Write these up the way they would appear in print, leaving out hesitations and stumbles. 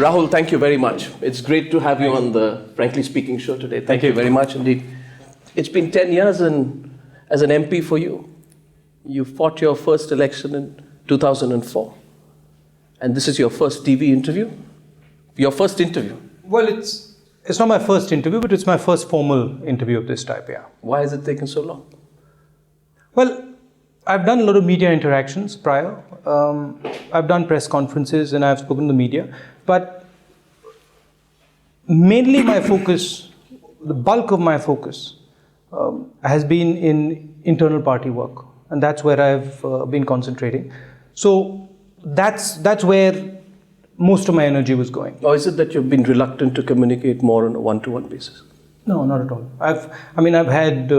Rahul, thank you very much. It's great to have you on the Frankly Speaking show today. Thank you very much indeed. It's been 10 years as an MP for you. You fought your first election in 2004. And this is your first TV interview? Your first interview? Well, it's not my first interview, but it's my first formal interview of this type, yeah. Why has it taken so long? Well, I've done a lot of media interactions prior. I've done press conferences and I've spoken to the media. But mainly my focus, the bulk of my focus, has been in internal party work. And that's where I've been concentrating. So that's where most of my energy was going. Or is it that you've been reluctant to communicate more on a one-to-one basis? No, not at all. I've had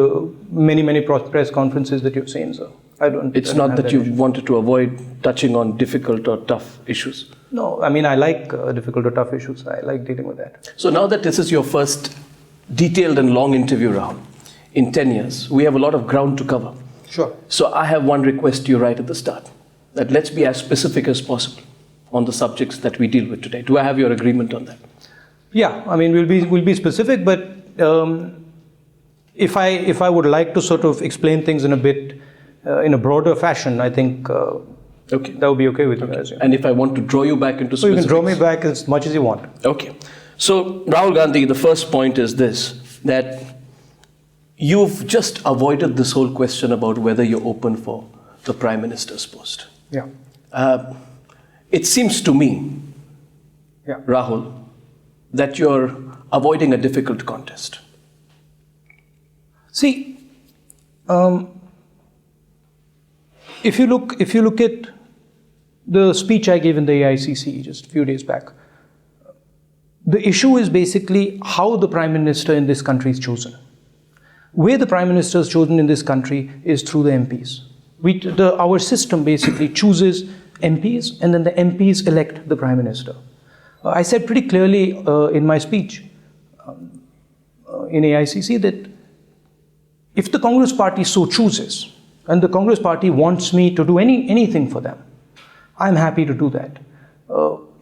many press conferences that you've seen, so I don't. It's not that you wanted to avoid touching on difficult or tough issues. No, I like difficult or tough issues. I like dealing with that. So now that this is your first detailed and long interview round in 10 years, we have a lot of ground to cover. Sure. So I have one request to you right at the start, that let's be as specific as possible on the subjects that we deal with today. Do I have your agreement on that? Yeah, we'll be specific, but if I would like to sort of explain things in a broader fashion, I think okay, that would be okay with you guys. Yeah. And if I want to draw you back into specifics? So you can draw me back as much as you want. Okay. So Rahul Gandhi, the first point is this, that you've just avoided this whole question about whether you're open for the Prime Minister's post. Yeah. It seems to me, yeah, Rahul, that you're avoiding a difficult contest. See, if you look at the speech I gave in the AICC just a few days back, the issue is basically how the Prime Minister in this country is chosen. Where the Prime Minister is chosen in this country is through the MPs. Our system basically chooses MPs, and then the MPs elect the Prime Minister. I said pretty clearly in my speech in AICC that if the Congress Party so chooses, and the Congress Party wants me to do anything for them, I'm happy to do that.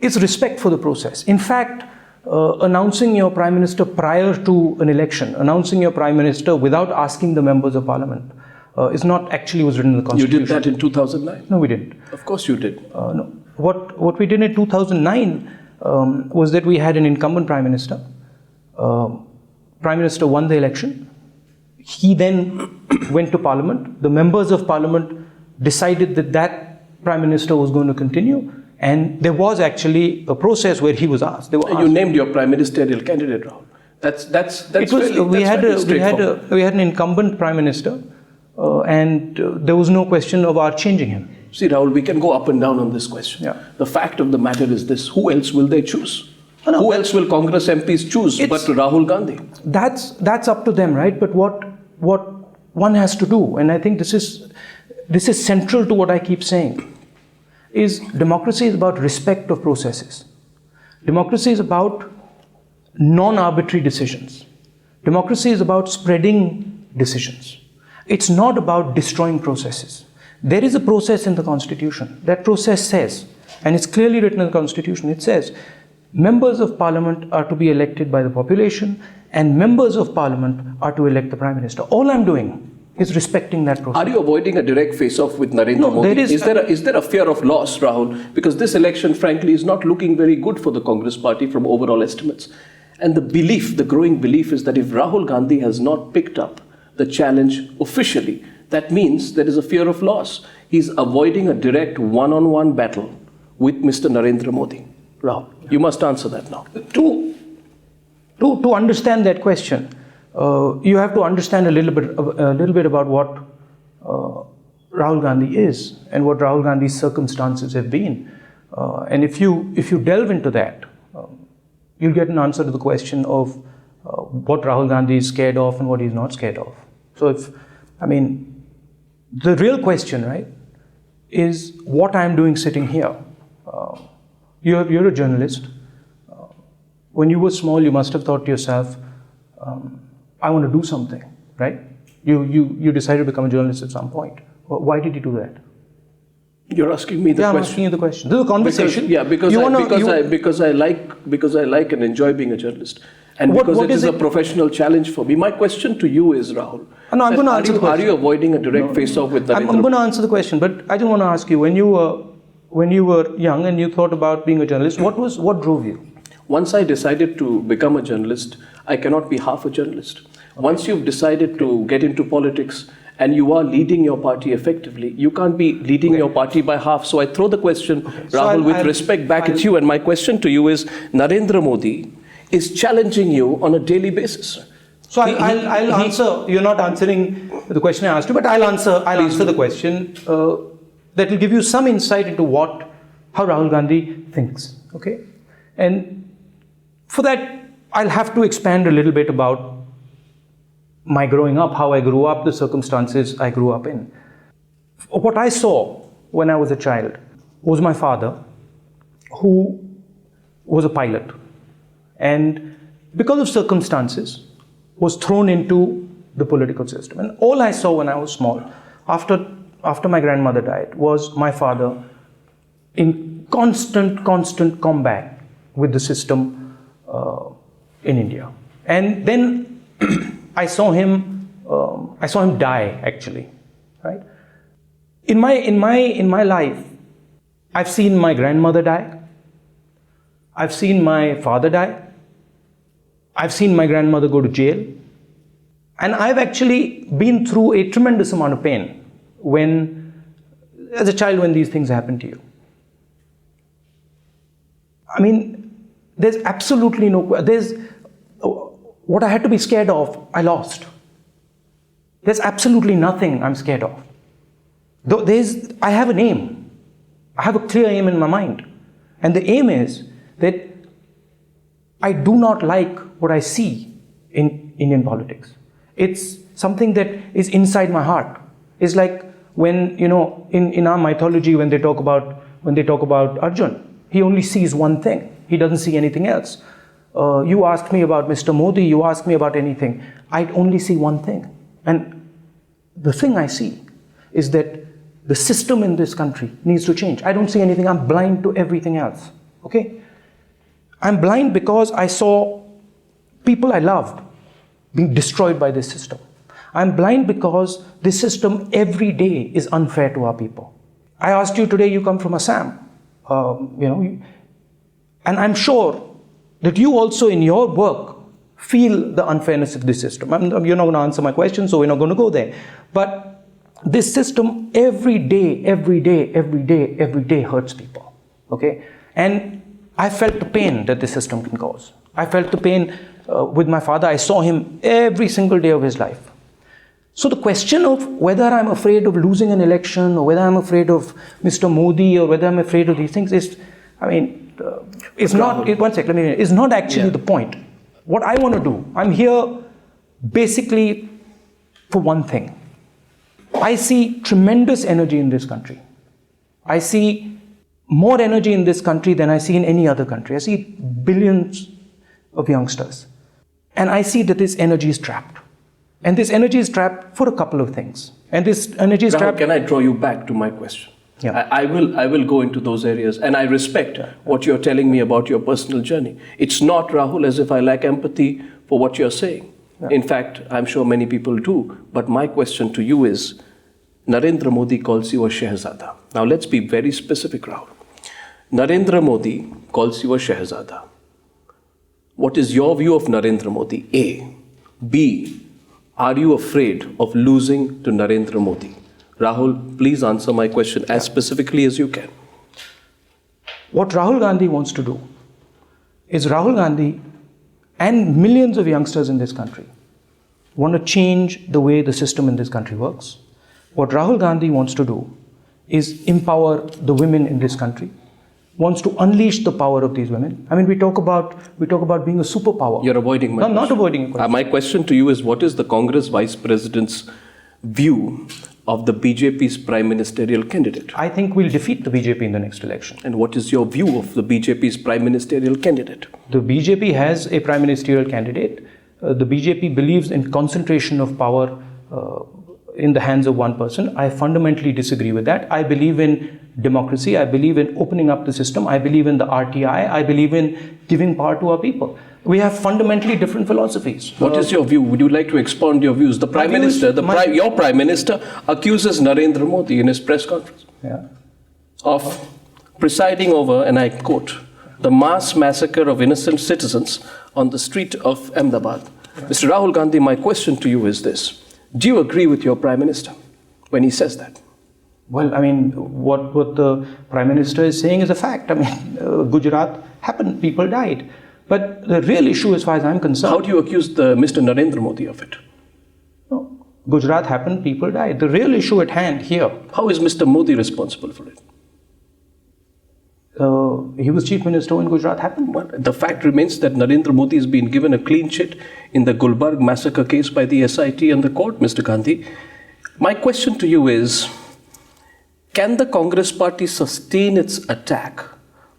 It's respect for the process. In fact, announcing your Prime Minister prior to an election, announcing your Prime Minister without asking the members of Parliament, is not actually was written in the Constitution. You did that in 2009? No, we didn't. Of course you did. No. What we did in 2009 was that we had an incumbent Prime Minister. Prime Minister won the election. He then went to Parliament. The members of Parliament decided that Prime Minister was going to continue. And there was actually a process where he was asked. You named your prime ministerial candidate, Rahul. We had an incumbent Prime Minister, and there was no question of our changing him. See, Rahul, we can go up and down on this question. Yeah. The fact of the matter is this: who else will they choose? No. Who else will Congress MPs choose but Rahul Gandhi? That's up to them, right? But what one has to do, and I think this is central to what I keep saying, is democracy is about respect of processes. Democracy is about non-arbitrary decisions. Democracy is about spreading decisions. It's not about destroying processes. There is a process in the Constitution. That process says, and it's clearly written in the Constitution, it says, members of Parliament are to be elected by the population, and members of Parliament are to elect the Prime Minister. All I'm doing is respecting that process. Are you avoiding a direct face-off with Narendra Modi? Is there a fear of loss, Rahul? Because this election, frankly, is not looking very good for the Congress party from overall estimates. And the growing belief is that if Rahul Gandhi has not picked up the challenge officially, that means there is a fear of loss. He's avoiding a direct one-on-one battle with Mr. Narendra Modi. Rahul, you must answer that now. To understand that question, you have to understand a little bit about what Rahul Gandhi is and what Rahul Gandhi's circumstances have been. And if you delve into that, you'll get an answer to the question of what Rahul Gandhi is scared of and what he's not scared of. So the real question, right, is what I'm doing sitting here. You're a journalist. When you were small, you must have thought to yourself, I want to do something, right? You decided to become a journalist at some point. Why did you do that? You're asking me the Yeah, I'm question. asking you the question. This is a conversation. Because I like and enjoy being a journalist, and What because it is is a it- professional challenge for me. My question to you is, Rahul. No, I'm that going to answer the question. Are you avoiding a direct face-off with Narendra? I'm going to answer the question, but I just want to ask you: when you were young and you thought about being a journalist, what drove you? Once I decided to become a journalist, I cannot be half a journalist. Once you've decided to get into politics and you are leading your party effectively, you can't be leading your party by half. So I throw the question, Rahul, with respect back at you. And my question to you is, Narendra Modi is challenging you on a daily basis. So I'll answer. You're not answering the question I asked you, but I'll answer the question that will give you some insight into how Rahul Gandhi thinks. Okay, and for that, I'll have to expand a little bit about my growing up, how I grew up, the circumstances I grew up in. What I saw when I was a child was my father, who was a pilot, and because of circumstances, was thrown into the political system. And all I saw when I was small, after my grandmother died, was my father in constant combat with the system in India. And then I saw him die, actually, right? In my life, I've seen my grandmother die. I've seen my father die. I've seen my grandmother go to jail. And I've actually been through a tremendous amount of pain as a child, when these things happen to you. I mean, there's absolutely what I had to be scared of, I lost. There's absolutely nothing I'm scared of. I have an aim. I have a clear aim in my mind. And the aim is that I do not like what I see in Indian politics. It's something that is inside my heart. It's like when, in our mythology, when they talk about Arjun, he only sees one thing. He doesn't see anything else. You ask me about Mr. Modi, you ask me about anything, I only see one thing. And the thing I see is that the system in this country needs to change. I don't see anything. I'm blind to everything else. Okay? I'm blind because I saw people I loved being destroyed by this system. I'm blind because this system every day is unfair to our people. I asked you today, you come from Assam. And I'm sure that you also in your work feel the unfairness of this system. You're not going to answer my question, so we're not going to go there. But this system every day hurts people. Okay? And I felt the pain that the system can cause. I felt the pain with my father. I saw him every single day of his life. So the question of whether I'm afraid of losing an election, or whether I'm afraid of Mr. Modi, or whether I'm afraid of these things is, it's not, one sec, it's not actually the point. What I want to do, I'm here basically for one thing. I see tremendous energy in this country. I see more energy in this country than I see in any other country. I see billions of youngsters. And I see that this energy is trapped. And this energy is trapped for a couple of things. And this energy is trapped... Can I draw you back to my question? Yeah. I will go into those areas, and I respect what you're telling me about your personal journey. It's not, Rahul, as if I lack empathy for what you're saying. Yeah. In fact, I'm sure many people do. But my question to you is, Narendra Modi calls you a Shehzada. Now let's be very specific, Rahul. Narendra Modi calls you a Shehzada. What is your view of Narendra Modi? A. B. Are you afraid of losing to Narendra Modi? Rahul, please answer my question as specifically as you can. What Rahul Gandhi wants to do is Rahul Gandhi and millions of youngsters in this country want to change the way the system in this country works. What Rahul Gandhi wants to do is empower the women in this country, wants to unleash the power of these women. We talk about being a superpower. You're avoiding my question. I'm not avoiding a question. My question to you is, what is the Congress Vice President's view of the BJP's prime ministerial candidate? I think we'll defeat the BJP in the next election. And what is your view of the BJP's prime ministerial candidate? The BJP has a prime ministerial candidate. The BJP believes in concentration of power in the hands of one person. I fundamentally disagree with that. I believe in democracy. I believe in opening up the system. I believe in the RTI. I believe in giving power to our people. We have fundamentally different philosophies. What is your view? Would you like to expound your views? The Prime Minister, your Prime Minister accuses Narendra Modi in his press conference of presiding over, and I quote, the mass massacre of innocent citizens on the street of Ahmedabad. Mr. Rahul Gandhi, my question to you is this. Do you agree with your Prime Minister when he says that? Well, I mean, what the Prime Minister is saying is a fact. I mean, Gujarat happened, people died. But the real issue, as far as I'm concerned... How do you accuse Mr. Narendra Modi of it? No, Gujarat happened, people died. The real issue at hand here... How is Mr. Modi responsible for it? He was Chief Minister when Gujarat happened. Well, the fact remains that Narendra Modi has been given a clean chit in the Gulbarg massacre case by the SIT and the court, Mr. Gandhi. My question to you is, can the Congress party sustain its attack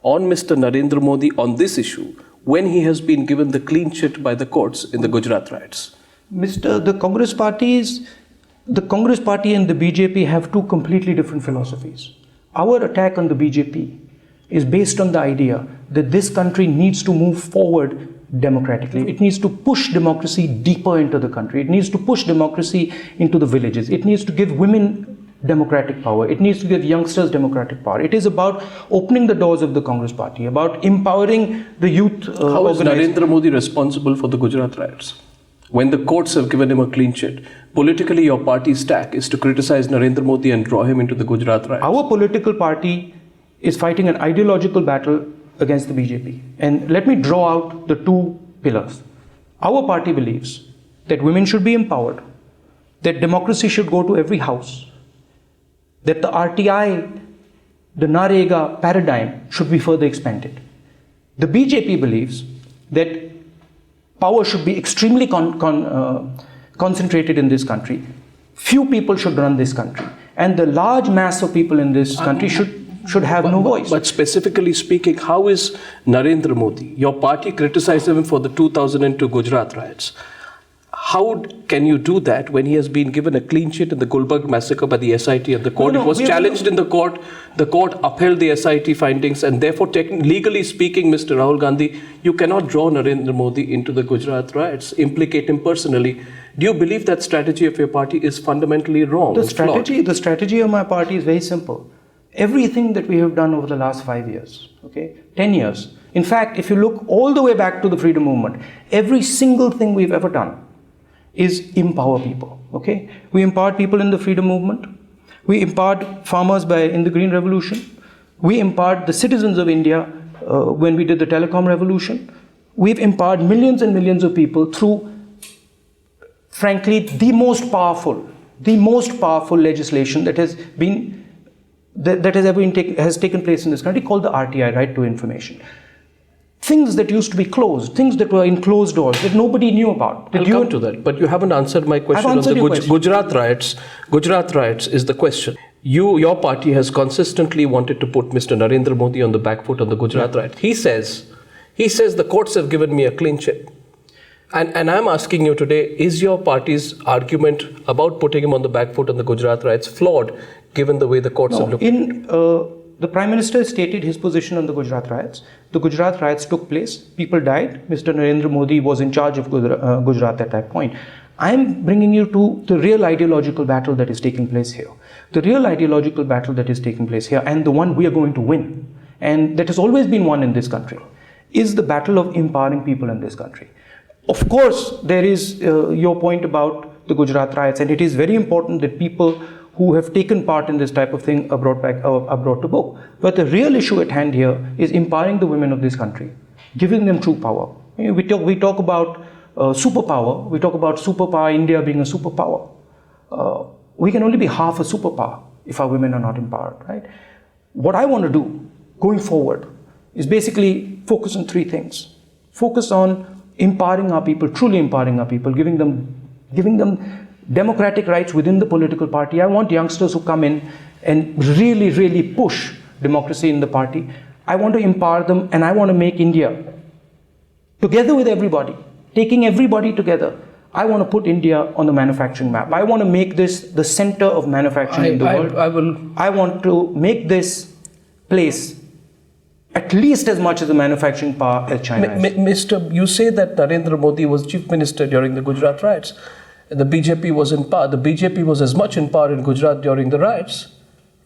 on Mr. Narendra Modi on this issue when he has been given the clean chit by the courts in the Gujarat riots? The Congress party and the BJP have two completely different philosophies. Our attack on the BJP is based on the idea that this country needs to move forward democratically. It needs to push democracy deeper into the country. It needs to push democracy into the villages. It needs to give women democratic power. It needs to give youngsters democratic power. It is about opening the doors of the Congress party, about empowering the youth. How is Narendra Modi responsible for the Gujarat riots? When the courts have given him a clean chit, politically your party's tack is to criticize Narendra Modi and draw him into the Gujarat riots. Our political party is fighting an ideological battle against the BJP. And let me draw out the two pillars. Our party believes that women should be empowered, that democracy should go to every house, that the RTI, the NREGA paradigm should be further expanded. The BJP believes that power should be extremely concentrated in this country. Few people should run this country. And the large mass of people in this country should have no voice. But specifically speaking, how is Narendra Modi? Your party criticized him for the 2002 Gujarat riots. How can you do that when he has been given a clean sheet in the Gulbarg massacre by the SIT and the court? It was challenged in the court. The court upheld the SIT findings, and therefore, legally speaking, Mr. Rahul Gandhi, you cannot draw Narendra Modi into the Gujarat riots, implicate him personally. Do you believe that strategy of your party is fundamentally wrong? The strategy of my party is very simple. Everything that we have done over the last 5 years, 10 years. In fact, if you look all the way back to the freedom movement, every single thing we've ever done is empower people, We empowered people in the freedom movement. We empowered farmers in the Green Revolution. We empowered the citizens of India when we did the telecom revolution. We've empowered millions and millions of people through, frankly, the most powerful legislation that has taken place in this country, called the RTI, Right to Information. Things that used to be closed, things that were in closed doors that nobody knew about. I'll come to that, but you haven't answered my question on the Gujarat riots. Gujarat riots is the question. Your party has consistently wanted to put Mr. Narendra Modi on the back foot on the Gujarat riots. He says the courts have given me a clean chit. And I'm asking you today, is your party's argument about putting him on the back foot on the Gujarat riots flawed, given the way the courts have looked? The Prime Minister stated his position on the Gujarat riots. The Gujarat riots took place. People died. Mr. Narendra Modi was in charge of Gujarat at that point. I'm bringing you to the real ideological battle that is taking place here. The real ideological battle that is taking place here, and the one we are going to win, and that has always been won in this country, is the battle of empowering people in this country. Of course, there is your point about the Gujarat riots, and it is very important that people who have taken part in this type of thing are brought to book. But the real issue at hand here is empowering the women of this country, giving them true power. We talk about superpower. We talk about superpower, India being a superpower. We can only be half a superpower if our women are not empowered, right? What I want to do going forward is basically focus on three things. Focus on empowering our people, truly empowering our people, giving them democratic rights within the political party. I want youngsters who come in and really, really push democracy in the party. I want to empower them, and I want to make India, together with everybody, taking everybody together, I want to put India on the manufacturing map. I want to make this the center of manufacturing in the world. I want to make this place at least as much as the manufacturing power as China is. You say that Narendra Modi was chief minister during the Gujarat riots. The BJP was in power. The BJP was as much in power in Gujarat during the riots,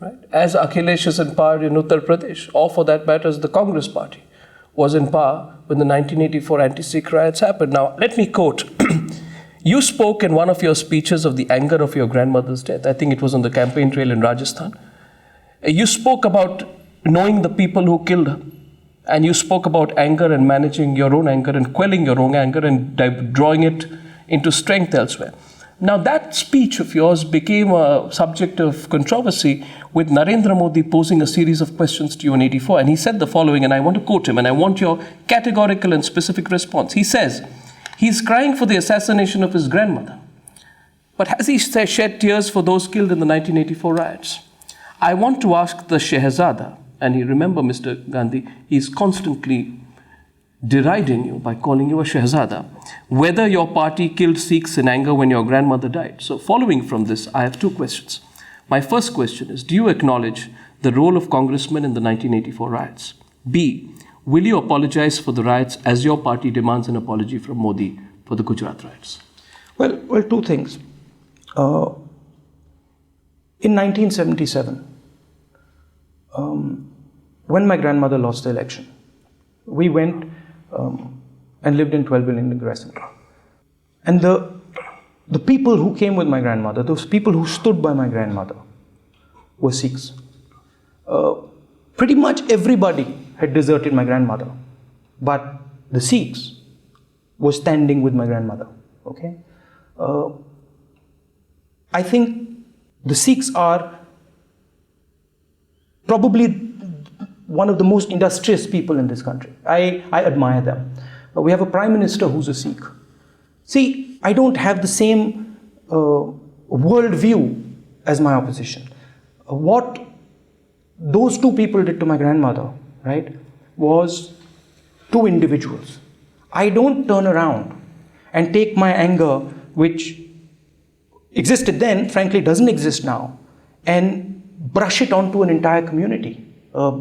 right, as Akhilesh is in power in Uttar Pradesh, or for that matter, the Congress party was in power when the 1984 anti-Sikh riots happened. Now, let me quote. You spoke in one of your speeches of the anger of your grandmother's death. I think it was on the campaign trail in Rajasthan. You spoke about knowing the people who killed her. And you spoke about anger and managing your own anger and quelling your own anger and drawing it into strength elsewhere. Now that speech of yours became a subject of controversy with Narendra Modi posing a series of questions to you in 84. And he said the following, and I want to quote him, and I want your categorical and specific response. He says, he's crying for the assassination of his grandmother. But has he shed tears for those killed in the 1984 riots? I want to ask the Shehzada, and you remember, Mr. Gandhi, he's constantly deriding you by calling you a Shehzada, whether your party killed Sikhs in anger when your grandmother died. So following from this, I have two questions. My first question is, do you acknowledge the role of congressmen in the 1984 riots? B, will you apologize for the riots as your party demands an apology from Modi for the Gujarat riots? Well, two things. In 1977, when my grandmother lost the election, we went and lived in 12 Building Crescent. And the people who came with my grandmother, those people who stood by my grandmother, were Sikhs. Pretty much everybody had deserted my grandmother, but the Sikhs were standing with my grandmother. Okay, I think the Sikhs are probably one of the most industrious people in this country. I admire them. We have a prime minister who's a Sikh. See, I don't have the same world view as my opposition. What those two people did to my grandmother, right, was two individuals. I don't turn around and take my anger, which existed then, frankly doesn't exist now, and brush it onto an entire community.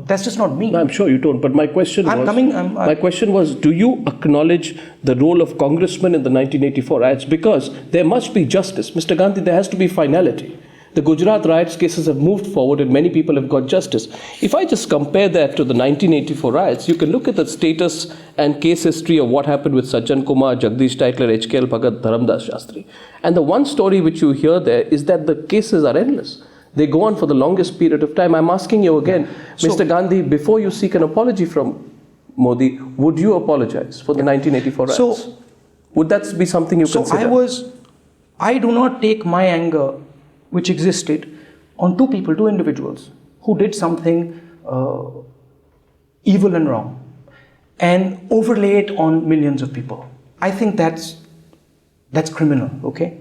That's just not me. No, I'm sure you don't. But my question my question was, do you acknowledge the role of congressmen in the 1984 riots? Because there must be justice. Mr. Gandhi, there has to be finality. The Gujarat riots cases have moved forward and many people have got justice. If I just compare that to the 1984 riots, you can look at the status and case history of what happened with Sajjan Kumar, Jagdish Titler, HKL Bhagat, Dharamdas Shastri. And the one story which you hear there is that the cases are endless. They go on for the longest period of time. I'm asking you again, Mr. Gandhi, before you seek an apology from Modi, would you apologize for the 1984 riots? Would that be something you consider? I do not take my anger, which existed, on two individuals who did something evil and wrong, and overlay it on millions of people. I think that's criminal, okay?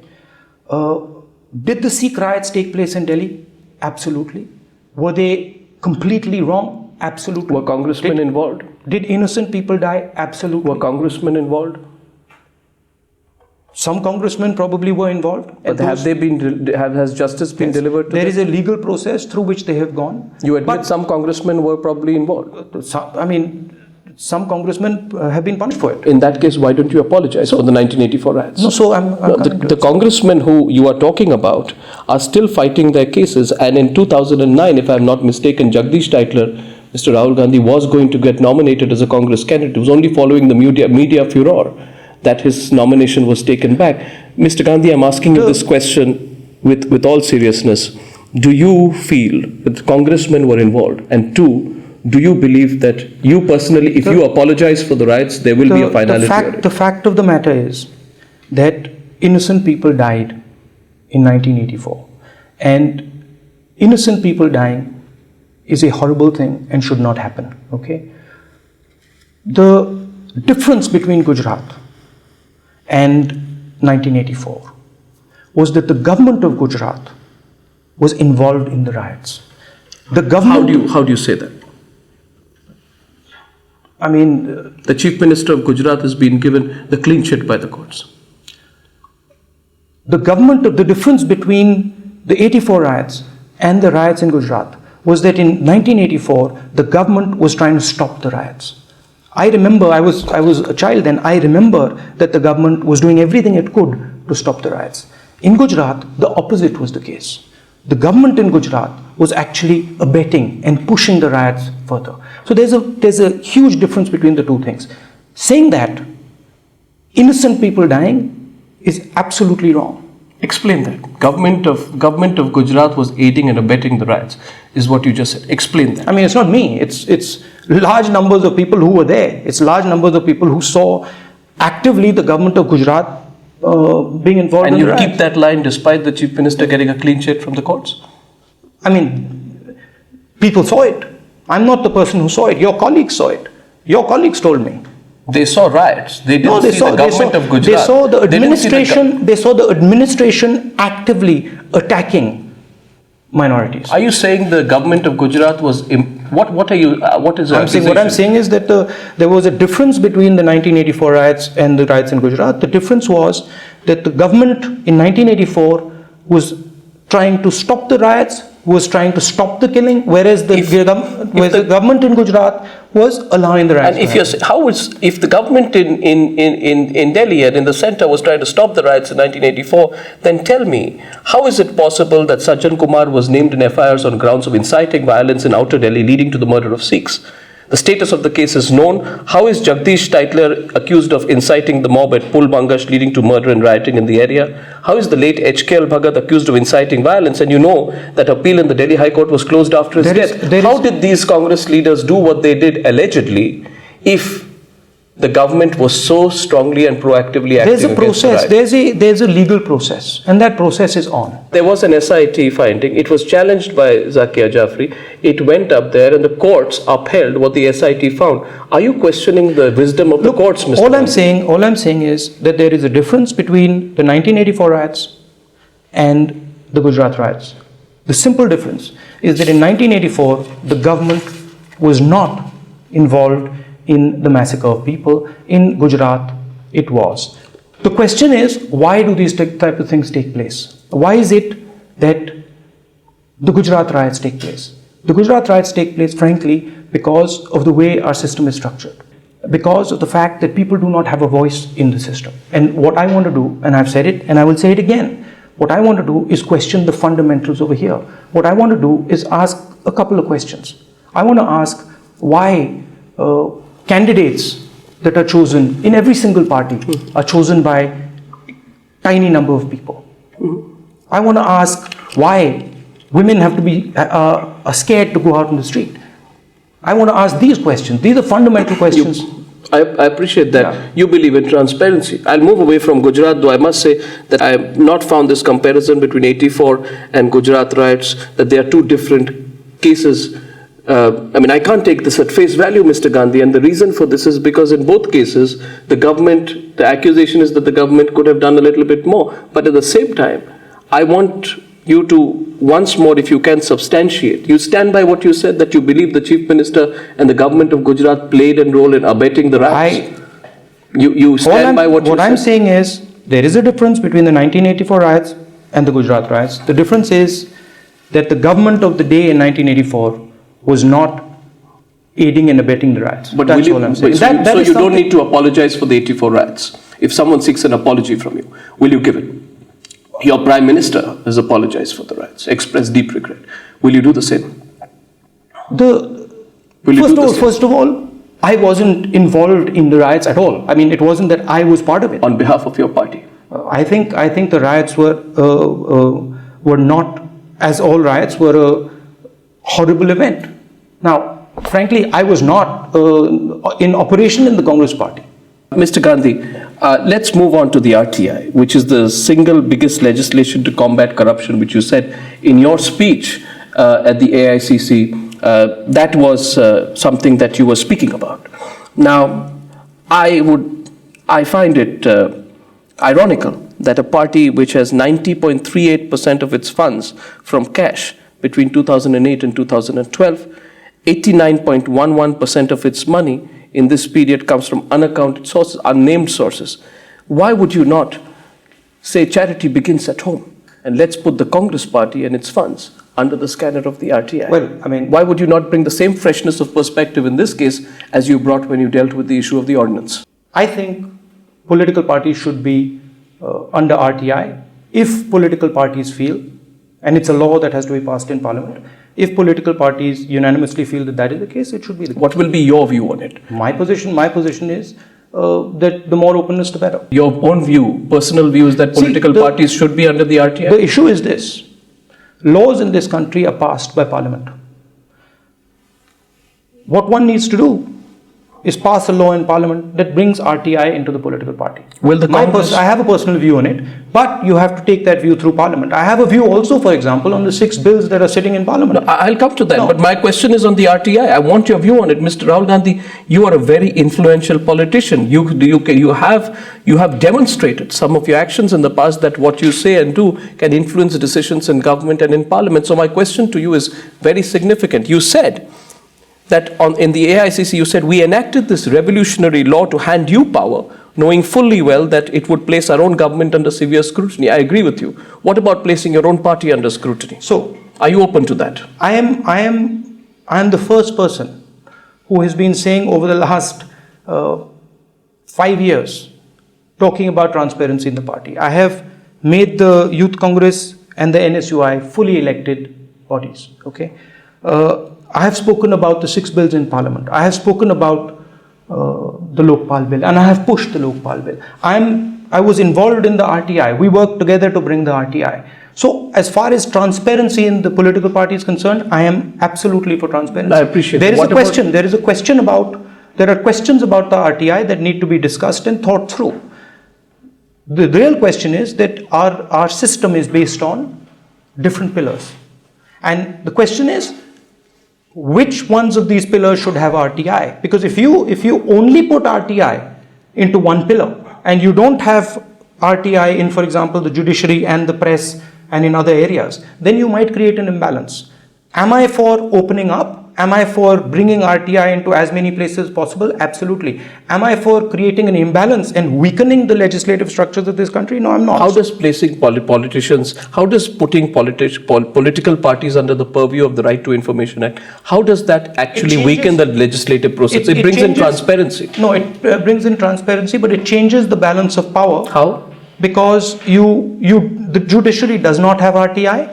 Did the Sikh riots take place in Delhi? Absolutely. Were they completely wrong? Absolutely. Were congressmen involved? Did innocent people die? Absolutely. Were congressmen involved? Some congressmen probably were involved. But has justice been delivered to them? There is a legal process through which they have gone. You admit some congressmen were probably involved? Some congressmen have been punished for it. In that case, why don't you apologize for the 1984 riots? The congressmen who you are talking about are still fighting their cases, and in 2009, if I'm not mistaken, Jagdish Titler, Mr. Rahul Gandhi, was going to get nominated as a Congress candidate. It was only following the media furor that his nomination was taken back. Mr. Gandhi, I'm asking you this question with all seriousness. Do you feel that congressmen were involved? And two, do you believe that you personally, if you apologize for the riots, there will be a finality? The fact of the matter is that innocent people died in 1984. And innocent people dying is a horrible thing and should not happen, okay? The difference between Gujarat and 1984 was that the government of Gujarat was involved in the riots. The government. How do you say that? The Chief Minister of Gujarat has been given the clean sheet by the courts. the difference between the 84 riots and the riots in Gujarat was that in 1984, the government was trying to stop the riots. I remember, I was a child then, I remember that the government was doing everything it could to stop the riots. In Gujarat, the opposite was the case. The government in Gujarat was actually abetting and pushing the riots further. So there's a huge difference between the two things. Saying that innocent people dying is absolutely wrong. Explain that. Government of Gujarat was aiding and abetting the riots, is what you just said. Explain that. I mean, it's not me. It's large numbers of people who were there. It's large numbers of people who saw actively the government of Gujarat being involved And in the you riots. keep that line despite the Chief Minister getting a clean sheet from the courts? I mean, people saw it. I'm not the person who saw it. Your colleagues saw it. Your colleagues told me. They saw riots. They didn't see the government of Gujarat. They saw the They didn't see the administration. They saw the administration actively attacking minorities. Are you saying the government of Gujarat was what are you what is the I'm saying, what I'm saying is that there was a difference between the 1984 riots and the riots in Gujarat. The difference was that the government in 1984 was trying to stop the riots, was trying to stop the killing, whereas the government in Gujarat was allowing the riots. And if the government in Delhi and in the center was trying to stop the riots in 1984, then tell me, how is it possible that Sajjan Kumar was named in FIRs on grounds of inciting violence in Outer Delhi leading to the murder of Sikhs? The status of the case is known. How is Jagdish Tytler accused of inciting the mob at Pulbangash leading to murder and rioting in the area? How is the late HKL Bhagat accused of inciting violence? And you know that appeal in the Delhi High Court was closed after his death. How did these Congress leaders do what they did allegedly if the government was so strongly and proactively acting There's a against the process. riots? There's a legal process, and that process is on. There was an SIT finding. It was challenged by Zakia Jafri. It went up there and the courts upheld what the SIT found. Are you questioning the wisdom of the courts, Mr. All Gandhi? I'm saying is that there is a difference between the 1984 riots and the Gujarat riots. The simple difference is that in 1984, the government was not involved in the massacre of people. In Gujarat, it was. The question is, why do these type of things take place? Why is it that the Gujarat riots take place? The Gujarat riots take place, frankly, because of the way our system is structured. Because of the fact that people do not have a voice in the system. And what I want to do, and I've said it, and I will say it again, what I want to do is question the fundamentals over here. What I want to do is ask a couple of questions. I want to ask why candidates that are chosen in every single party are chosen by tiny number of people. I want to ask why women have to be scared to go out in the street. I want to ask these questions. These are fundamental questions. I appreciate that. You believe in transparency. I'll move away from Gujarat, though I must say that I have not found this comparison between 84 and Gujarat riots, that they are two different cases. I can't take this at face value, Mr. Gandhi, and the reason for this is because in both cases, the accusation is that the government could have done a little bit more. But at the same time, I want you to, once more, if you can, substantiate. You stand by what you said, that you believe the Chief Minister and the government of Gujarat played a role in abetting the riots? You stand by what you said? What I'm saying is, there is a difference between the 1984 riots and the Gujarat riots. The difference is that the government of the day in 1984 was not aiding and abetting the riots. But that's all I'm saying. So you don't need to apologize for the 84 riots. If someone seeks an apology from you, will you give it? Your Prime Minister has apologized for the riots, expressed deep regret. Will you do the same? First of all, I wasn't involved in the riots at all. I mean, it wasn't that I was part of it. On behalf of your party? I think the riots were not, as all riots, were a horrible event. Now, frankly, I was not in operation in the Congress party. Mr. Gandhi, let's move on to the RTI, which is the single biggest legislation to combat corruption, which you said in your speech at the AICC, that was something that you were speaking about. Now, I find it ironical that a party which has 90.38% of its funds from cash between 2008 and 2012, 89.11% of its money in this period comes from unaccounted sources, unnamed sources. Why would you not say charity begins at home and let's put the Congress party and its funds under the scanner of the RTI. Well, I mean, why would you not bring the same freshness of perspective in this case as you brought when you dealt with the issue of the ordinance? I think political parties should be under RTI if political parties feel, and it's a law that has to be passed in Parliament, if political parties unanimously feel that that is the case, it should be the case. What will be your view on it? My position is that the more openness, the better. Your own view, personal view is that political parties should be under the RTI? The issue is this. Laws in this country are passed by Parliament. What one needs to do is pass a law in Parliament that brings RTI into the political party. Will the Congress... I have a personal view on it, but you have to take that view through Parliament. I have a view also, for example, on the 6 bills that are sitting in Parliament. No, I'll come to that, but my question is on the RTI. I want your view on it. Mr. Rahul Gandhi, you are a very influential politician. You have demonstrated some of your actions in the past that what you say and do can influence decisions in government and in Parliament. So my question to you is very significant. You said that in the AICC, you said, we enacted this revolutionary law to hand you power, knowing fully well that it would place our own government under severe scrutiny. I agree with you. What about placing your own party under scrutiny? So, are you open to that? I am the first person who has been saying over the last 5 years, talking about transparency in the party. I have made the Youth Congress and the NSUI fully elected bodies. Okay. I have spoken about the 6 bills in Parliament. I have spoken about the Lokpal bill, and I have pushed the Lokpal bill. I was involved in the RTI. We worked together to bring the RTI. So, as far as transparency in the political party is concerned, I am absolutely for transparency. I appreciate There are questions about the RTI that need to be discussed and thought through. The real question is that our system is based on different pillars, and the question is, which ones of these pillars should have RTI? Because if you only put RTI into one pillar and you don't have RTI in, for example, the judiciary and the press and in other areas, then you might create an imbalance. Am I for opening up? Am I for bringing RTI into as many places as possible? Absolutely. Am I for creating an imbalance and weakening the legislative structures of this country? No, I'm not. How does placing politicians, how does putting political parties under the purview of the Right to Information Act, how does that actually weaken the legislative process? It brings in transparency. No, it brings in transparency, but it changes the balance of power. How? Because the judiciary does not have RTI,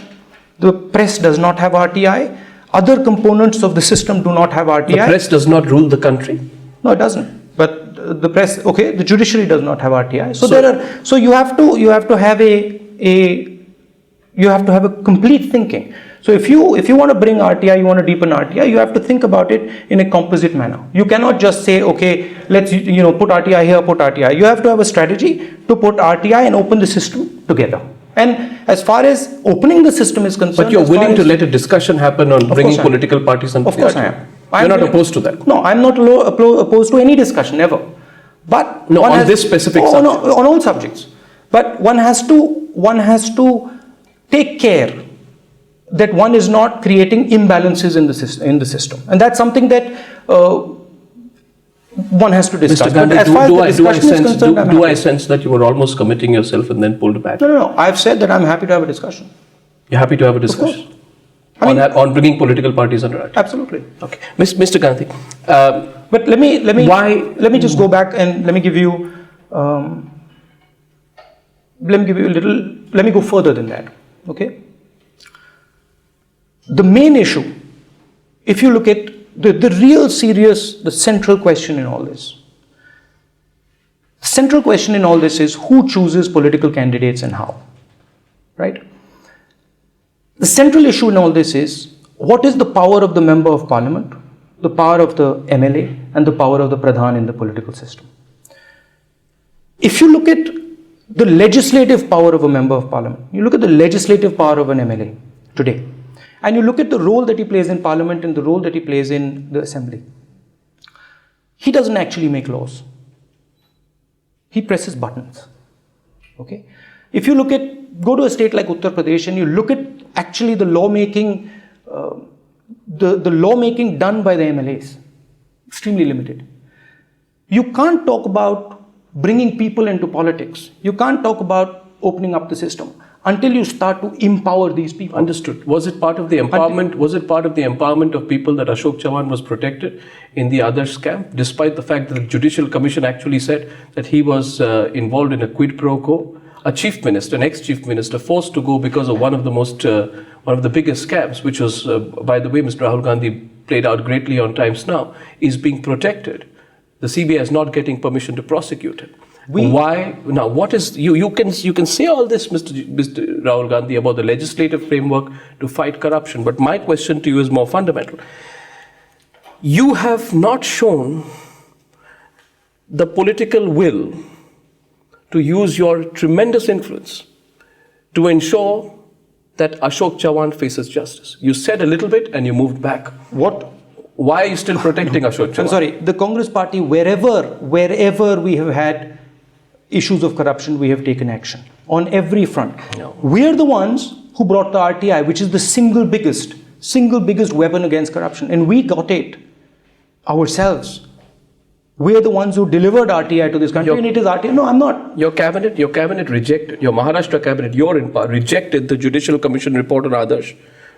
the press does not have RTI, other components of the system do not have RTI. The press does not rule the country? No, it doesn't. But the press, okay, the judiciary does not have RTI. So you have to have a complete thinking. So if you want to bring RTI, you want to deepen RTI, you have to think about it in a composite manner. You cannot just say, okay, let's put RTI here, put RTI. You have to have a strategy to put RTI and open the system together. And as far as opening the system is concerned... But you're willing to let a discussion happen on bringing political parties under the RTI? Of course I am. You're not opposed to that? No, I'm not opposed to any discussion, ever. But no, on this specific subject? No, on all subjects. But one has to take care that one is not creating imbalances in the system. And that's something that... one has to discuss. Mr. Gandhi, do I sense that you were almost committing yourself and then pulled back? No. I've said that I'm happy to have a discussion. You're happy to have a discussion? Of course. On bringing political parties under RTI? Absolutely. Okay. Mr. Gandhi. But let me just go back and let me go further than that. Okay. The main issue, if you look at the central question in all this. The central question in all this is who chooses political candidates and how, right? The central issue in all this is what is the power of the member of parliament, the power of the MLA and the power of the Pradhan in the political system. If you look at the legislative power of a member of parliament, you look at the legislative power of an MLA today, and you look at the role that he plays in parliament and the role that he plays in the assembly. He doesn't actually make laws. He presses buttons. Okay? If you go to a state like Uttar Pradesh and you look at actually the lawmaking, the lawmaking done by the MLAs, extremely limited. You can't talk about bringing people into politics. You can't talk about opening up the system, until you start to empower these people. Understood. Was it part of the empowerment? Was it part of the empowerment of people that Ashok Chavan was protected in the Adarsh camp, despite the fact that the Judicial Commission actually said that he was involved in a quid pro quo? A chief minister, an ex-chief minister, forced to go because of one of the biggest scams, which was, by the way, Mr. Rahul Gandhi played out greatly on Times Now, is being protected. The CBI is not getting permission to prosecute him. Why? Now, what is you can say all this, Mr. Rahul Gandhi, about the legislative framework to fight corruption, but my question to you is more fundamental. You have not shown the political will to use your tremendous influence to ensure that Ashok Chavan faces justice. You said a little bit and you moved back. Why are you still protecting Ashok Chavan? I'm sorry, the Congress party, wherever we have had issues of corruption, we have taken action on every front. No. We are the ones who brought the RTI, which is the single biggest weapon against corruption, and we got it ourselves. We are the ones who delivered RTI to this country, and it is RTI. No, I'm not. Your cabinet rejected, your Maharashtra cabinet, you're in power, rejected the Judicial Commission report on Adarsh.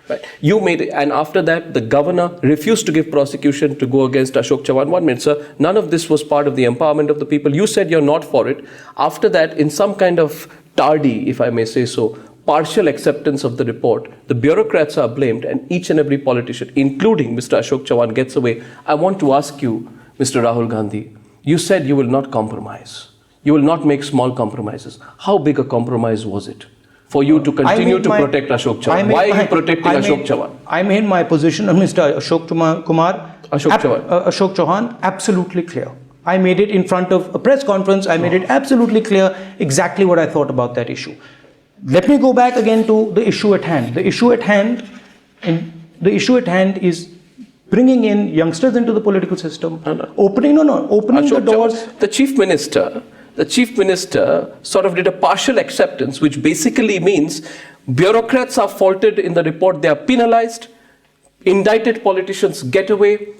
Right. You made it, and after that, the governor refused to give prosecution to go against Ashok Chavan. 1 minute, sir. None of this was part of the empowerment of the people. You said you're not for it. After that, in some kind of tardy, if I may say so, partial acceptance of the report, the bureaucrats are blamed, and each and every politician, including Mr. Ashok Chavan, gets away. I want to ask you, Mr. Rahul Gandhi, you said you will not compromise. You will not make small compromises. How big a compromise was it for you to continue to protect Ashok Chavan? Why are you protecting Ashok Chavan? I made my position of Mr. Ashok Chauhan absolutely clear. I made it in front of a press conference. I made it absolutely clear exactly what I thought about that issue. Let me go back again to the issue at hand. The issue at hand is bringing in youngsters into the political system, opening the doors. The chief minister sort of did a partial acceptance, which basically means bureaucrats are faulted in the report. They are penalized. Indicted politicians get away.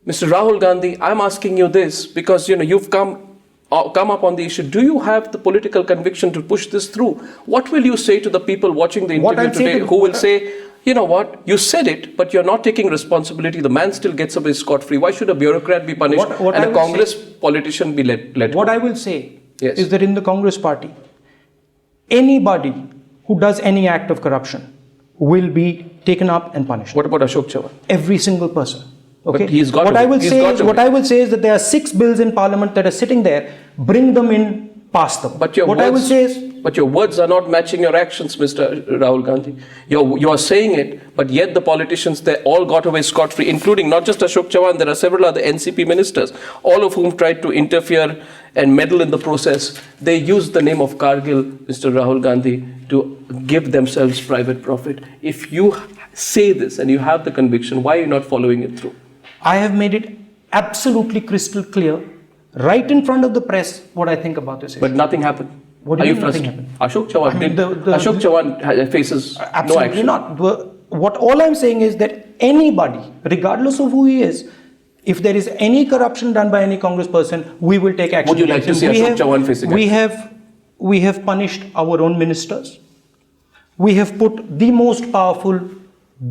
Mr. Rahul Gandhi, I'm asking you this because you've come up on the issue. Do you have the political conviction to push this through? What will you say to the people watching the interview today who will say, you know what, you said it, but you're not taking responsibility. The man still gets away scot-free. Why should a bureaucrat be punished and a Congress politician be let What I will say is that in the Congress party, anybody who does any act of corruption will be taken up and punished. What about Ashok Chavan? Every single person. Okay. But what I will say is that there are 6 bills in Parliament that are sitting there. Bring them in, pass them. But your words are not matching your actions, Mr. Rahul Gandhi. You are saying it, but yet the politicians, they all got away scot-free, including not just Ashok Chavan. There are several other NCP ministers, all of whom tried to interfere and meddle in the process. They used the name of Kargil, Mr. Rahul Gandhi, to give themselves private profit. If you say this and you have the conviction, why are you not following it through? I have made it absolutely crystal clear, right in front of the press, what I think about this issue. But nothing happened. What do you mean nothing happened? Ashok Chavan Ashok Chavan faces no action. Not. What all I'm saying is that anybody, regardless of who he is, if there is any corruption done by any Congress person, we will take action. Would you like to see Ashok Chavan facing action? We have punished our own ministers. We have put the most powerful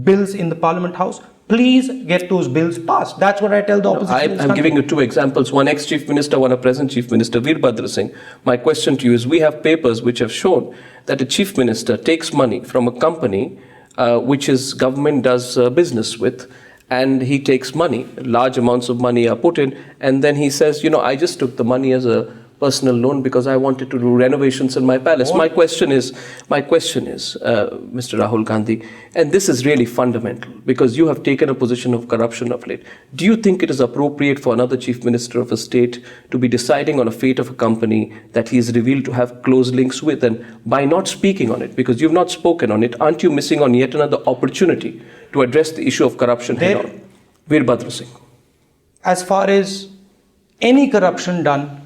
bills in the Parliament House. Please get those bills passed. That's what I tell the opposition. I'm giving you 2 examples. One ex-chief minister, one a present chief minister, Veerbhadra Singh. My question to you is, we have papers which have shown that a chief minister takes money from a company which his government does business with, and he takes money, large amounts of money are put in, and then he says, I just took the money as a personal loan because I wanted to do renovations in my palace. My question is, Mr. Rahul Gandhi, and this is really fundamental because you have taken a position of corruption of late. Do you think it is appropriate for another chief minister of a state to be deciding on a fate of a company that he is revealed to have close links with, and by not speaking on it, because you've not spoken on it, aren't you missing on yet another opportunity to address the issue of corruption head on? Veerbhadra Singh. As far as any corruption done,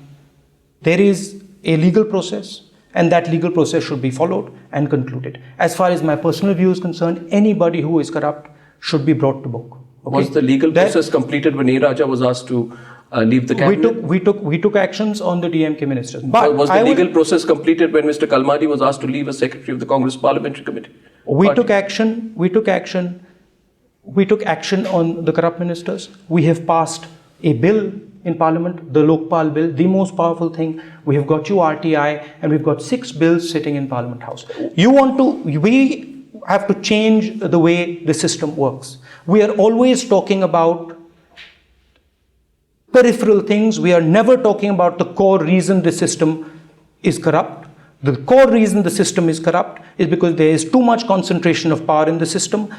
there is a legal process, and that legal process should be followed and concluded. As far as my personal view is concerned, anybody who is corrupt should be brought to book. Okay? Was the legal process completed when A. Raja was asked to leave the cabinet? We took actions on the DMK ministers. But was the legal process completed when Mr. Kalmadi was asked to leave as Secretary of the Congress Parliamentary Committee? We took action on the corrupt ministers. We have passed a bill in Parliament, the Lokpal bill, the most powerful thing. We have got you RTI, and we've got 6 bills sitting in Parliament House. We have to change the way the system works. We are always talking about peripheral things. We are never talking about the core reason the system is corrupt. The core reason the system is corrupt is because there is too much concentration of power in the system,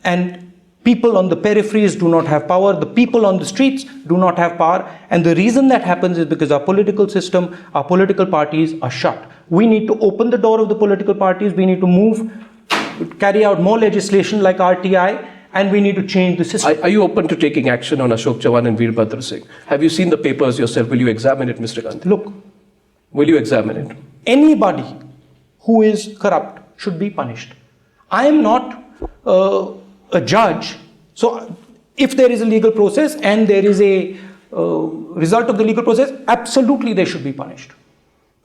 and people on the peripheries do not have power. The people on the streets do not have power. And the reason that happens is because our political system, our political parties are shut. We need to open the door of the political parties. We need to carry out more legislation like RTI, and we need to change the system. Are you open to taking action on Ashok Chavan and Veerbhadra Singh? Have you seen the papers yourself? Will you examine it, Mr. Gandhi? Look, will you examine it? Anybody who is corrupt should be punished. I am not a judge. So if there is a legal process and there is a result of the legal process, absolutely they should be punished.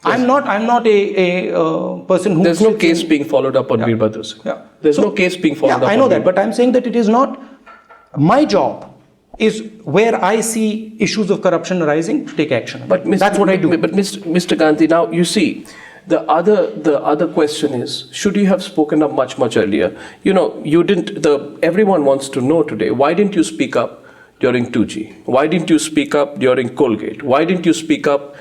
Yes. I'm not a person who... There's no case being followed up on Veerbhadra Singh. Yeah. There's no case being followed up on... I know that, but I'm saying that it is not... My job is where I see issues of corruption arising to take action. But that's what I do. But Mr. Gandhi, now you see, the other question is, should you have spoken up much earlier? You know, you didn't. Everyone wants to know today. Why didn't you speak up during 2G? Why didn't you speak up during Colgate? Why didn't you speak up?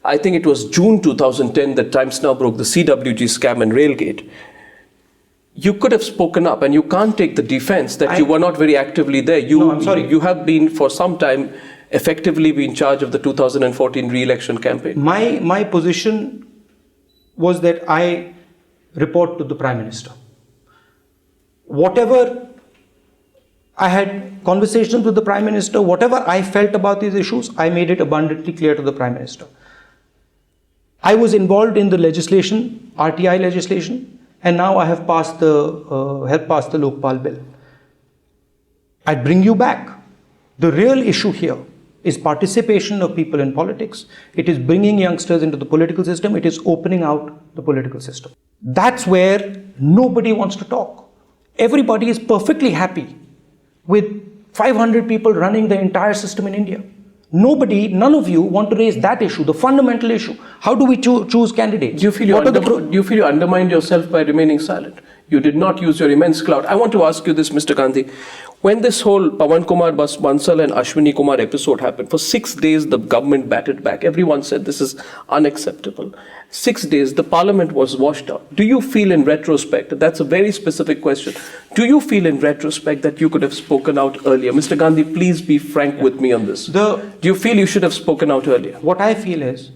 I think it was June 2010 that Times Now broke the CWG scam and Railgate. You could have spoken up, and you can't take the defense that you were not very actively there. No, I'm sorry. You have been, for some time, effectively been in charge of the 2014 re-election campaign. My position was that I report to the Prime Minister. Whatever I had conversations with the Prime Minister, whatever I felt about these issues, I made it abundantly clear to the Prime Minister. I was involved in the legislation, RTI legislation, and now I have helped pass the Lokpal bill. I'd bring you back. The real issue here is participation of people in politics. It is bringing youngsters into the political system. It is opening out the political system. That's where nobody wants to talk. Everybody is perfectly happy with 500 people running the entire system in India. None of you want to raise that issue, the fundamental issue. How do we choose candidates? Do you feel you undermined yourself by remaining silent? You did not use your immense clout. I want to ask you this, Mr. Gandhi. When this whole Pawan Kumar Bansal and Ashwini Kumar episode happened, for 6 days the government batted back. Everyone said this is unacceptable. 6 days, the parliament was washed out. Do you feel in retrospect, that's a very specific question, do you feel in retrospect that you could have spoken out earlier? Mr. Gandhi, please be frank with me on this. Do you feel you should have spoken out earlier? What I feel is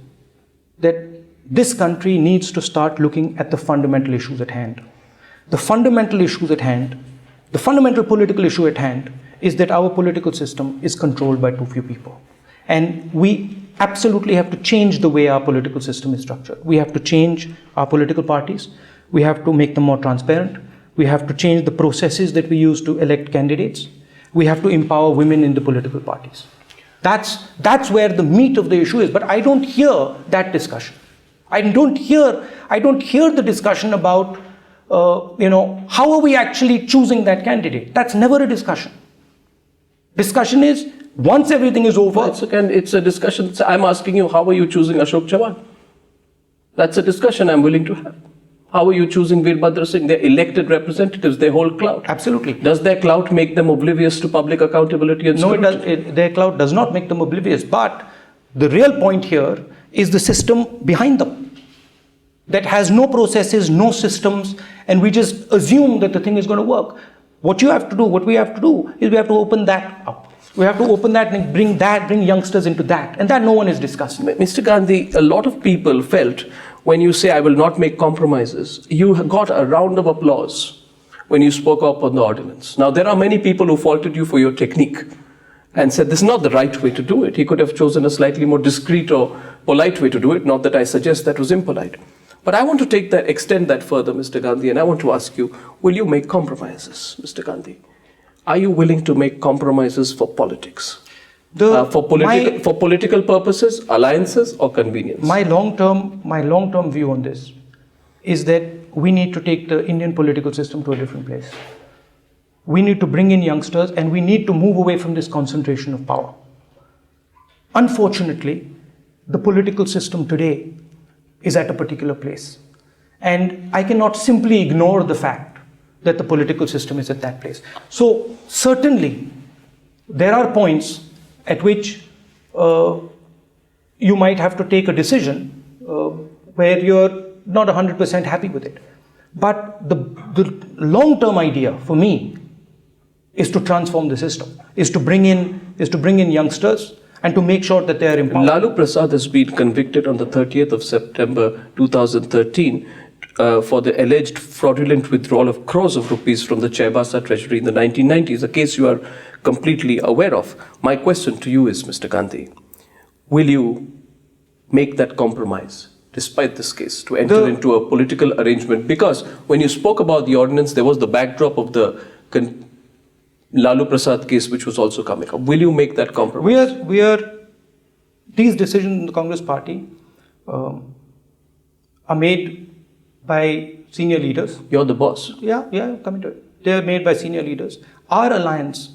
that this country needs to start looking at the fundamental issues at hand. The fundamental issues at hand, the fundamental political issue at hand is that our political system is controlled by too few people. And we absolutely have to change the way our political system is structured. We have to change our political parties. We have to make them more transparent. We have to change the processes that we use to elect candidates. We have to empower women in the political parties. That's where the meat of the issue is. But I don't hear that discussion. I don't hear the discussion about how are we actually choosing that candidate? That's never a discussion. Discussion is, once everything is over... It's a discussion. I'm asking you, how are you choosing Ashok Chavan? That's a discussion I'm willing to have. How are you choosing Veerbhadra Singh? They're elected representatives, they hold clout. Absolutely. Does their clout make them oblivious to public accountability and scrutiny? No, their clout does not make them oblivious. But the real point here is the system behind them that has no processes, no systems, and we just assume that the thing is going to work. What we have to do is we have to open that up. We have to open that and bring youngsters into that. And that no one is discussing. Mr. Gandhi, a lot of people felt when you say, I will not make compromises, you got a round of applause when you spoke up on the ordinance. Now, there are many people who faulted you for your technique and said, this is not the right way to do it. He could have chosen a slightly more discreet or polite way to do it. Not that I suggest that was impolite. But I want to extend that further, Mr. Gandhi, and I want to ask you, will you make compromises, Mr. Gandhi? Are you willing to make compromises for politics? For political purposes, alliances, or convenience? My long-term view on this is that we need to take the Indian political system to a different place. We need to bring in youngsters, and we need to move away from this concentration of power. Unfortunately, the political system today is at a particular place. And I cannot simply ignore the fact that the political system is at that place. So certainly, there are points at which you might have to take a decision where you're not 100% happy with it. But the long-term idea for me is to transform the system, is to bring in youngsters and to make sure that they are empowered. Lalu Prasad has been convicted on the 30th of September 2013 for the alleged fraudulent withdrawal of crores of rupees from the Chaibasa treasury in the 1990s, a case you are completely aware of. My question to you is, Mr. Gandhi, will you make that compromise despite this case to enter into a political arrangement? Because when you spoke about the ordinance, there was the backdrop of the Lalu Prasad case, which was also coming up. Will you make that compromise? These decisions in the Congress party are made by senior leaders. You're the boss. Yeah, coming to it. They are made by senior leaders. Our alliance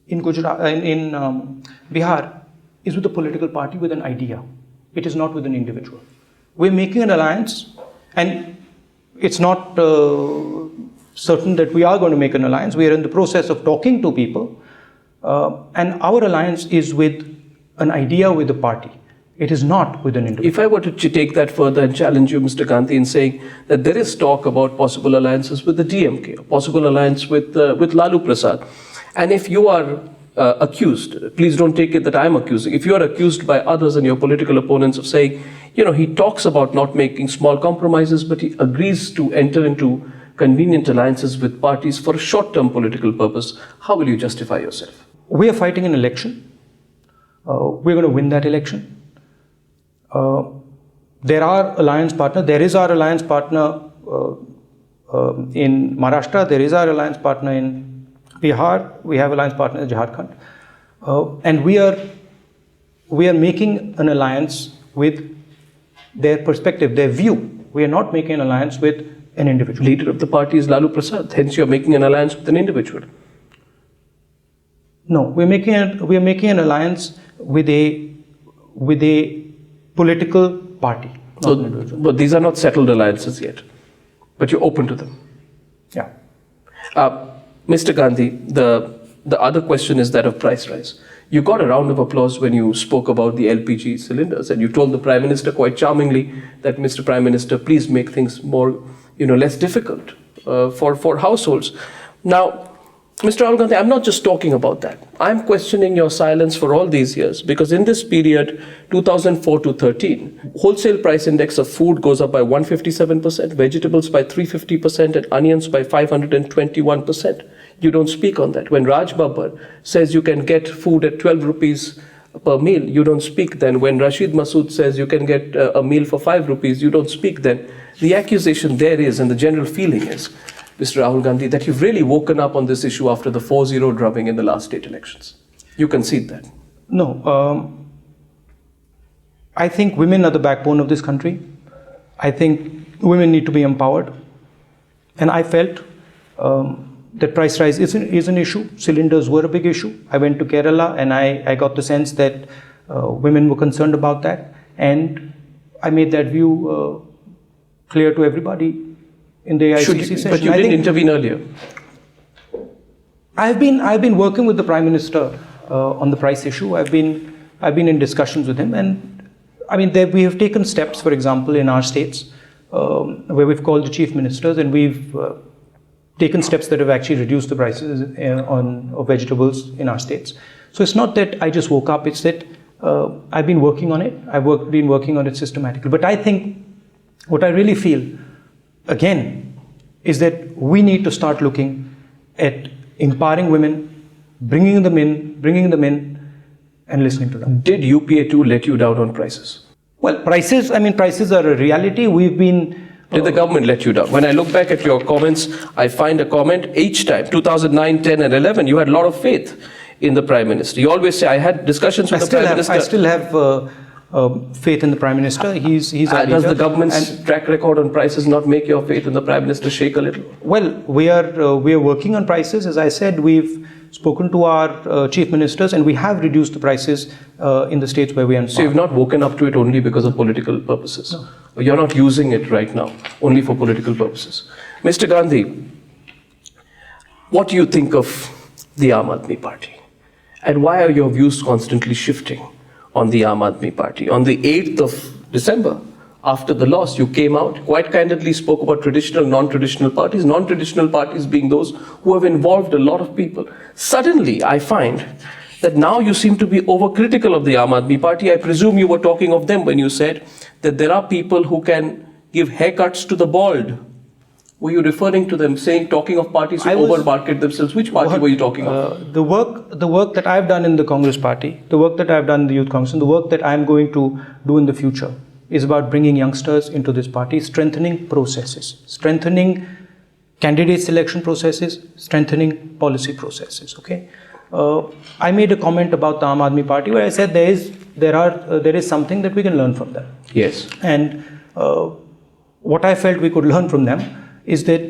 in Bihar is with a political party with an idea. It is not with an individual. We're making an alliance, and it's not certain that we are going to make an alliance. We are in the process of talking to people, and our alliance is with an idea, with a party. It is not with an individual. If I were to take that further and challenge you, Mr. Gandhi, in saying that there is talk about possible alliances with the DMK, a possible alliance with Lalu Prasad, and if you are accused, please don't take it that I'm accusing, if you are accused by others and your political opponents of saying, he talks about not making small compromises, but he agrees to enter into convenient alliances with parties for a short-term political purpose, how will you justify yourself? We are fighting an election. We're going to win that election. There are alliance partners. There is our alliance partner in Maharashtra. There is our alliance partner in Bihar. We have alliance partner in Jharkhand. And we are making an alliance with their perspective, their view. We are not making an alliance with an individual. Leader of the party is Lalu Prasad. Hence, you're making an alliance with an individual. No, we're making an alliance with a political party. But these are not settled alliances yet. But you're open to them. Yeah. Mr. Gandhi, the other question is that of price rise. You got a round of applause when you spoke about the LPG cylinders, and you told the Prime Minister quite charmingly that, Mr. Prime Minister, please make things more, less difficult for households. Now, Mr. Rahul Gandhi, I'm not just talking about that. I'm questioning your silence for all these years, because in this period, 2004 to 13, wholesale price index of food goes up by 157%, vegetables by 350%, and onions by 521%. You don't speak on that. When Raj Babbar says you can get food at 12 rupees per meal, you don't speak then. When Rashid Masood says you can get a meal for 5 rupees, you don't speak then. The accusation there is, and the general feeling is, Mr. Rahul Gandhi, that you've really woken up on this issue after the 4-0 drubbing in the last state elections. You concede that? No. I think women are the backbone of this country. I think women need to be empowered. And I felt that price rise is an issue. Cylinders were a big issue. I went to Kerala and I got the sense that women were concerned about that. And I made that view clear to everybody in the ICC session. But you didn't intervene earlier. I've been working with the Prime Minister on the price issue. I've been in discussions with him, and we have taken steps, for example, in our states, where we've called the chief ministers, and we've taken steps that have actually reduced the prices of vegetables in our states. So it's not that I just woke up, it's that I've been working on it. I've been working on it systematically. But I think what I really feel, again, is that we need to start looking at empowering women, bringing them in, and listening to them. Did UPA 2 let you down on prices? Well, prices are a reality. Did the government let you down? When I look back at your comments, I find a comment each time, 2009, 10 and 11, you had a lot of faith in the Prime Minister? You always say, I had discussions with the Prime Minister. I still have faith in the Prime Minister. He's our Does leader. the government's track record on prices not make your faith in the Prime Minister shake a little? Well, we are working on prices. As I said, we've spoken to our chief ministers, and we have reduced the prices in the states where we are. So you've not woken up to it only because of political purposes? No. You're not using it right now only for political purposes. Mr. Gandhi, what do you think of the Aam Aadmi Party? And why are your views constantly shifting on the Aam Aadmi Party? On the 8th of December, after the loss, you came out, quite candidly spoke about traditional, non-traditional parties being those who have involved a lot of people. Suddenly, I find that now you seem to be overcritical of the Aam Aadmi Party. I presume you were talking of them when you said that there are people who can give haircuts to the bald. Were you referring to them, talking of parties who overmarket themselves? Which party were you talking of? The work that I've done in the Congress Party, the work that I've done in the Youth Congress, and the work that I'm going to do in the future is about bringing youngsters into this party, strengthening processes, strengthening candidate selection processes, strengthening policy processes. Okay, I made a comment about the Aam Aadmi Party where I said there is something that we can learn from them. Yes. And what I felt we could learn from them is that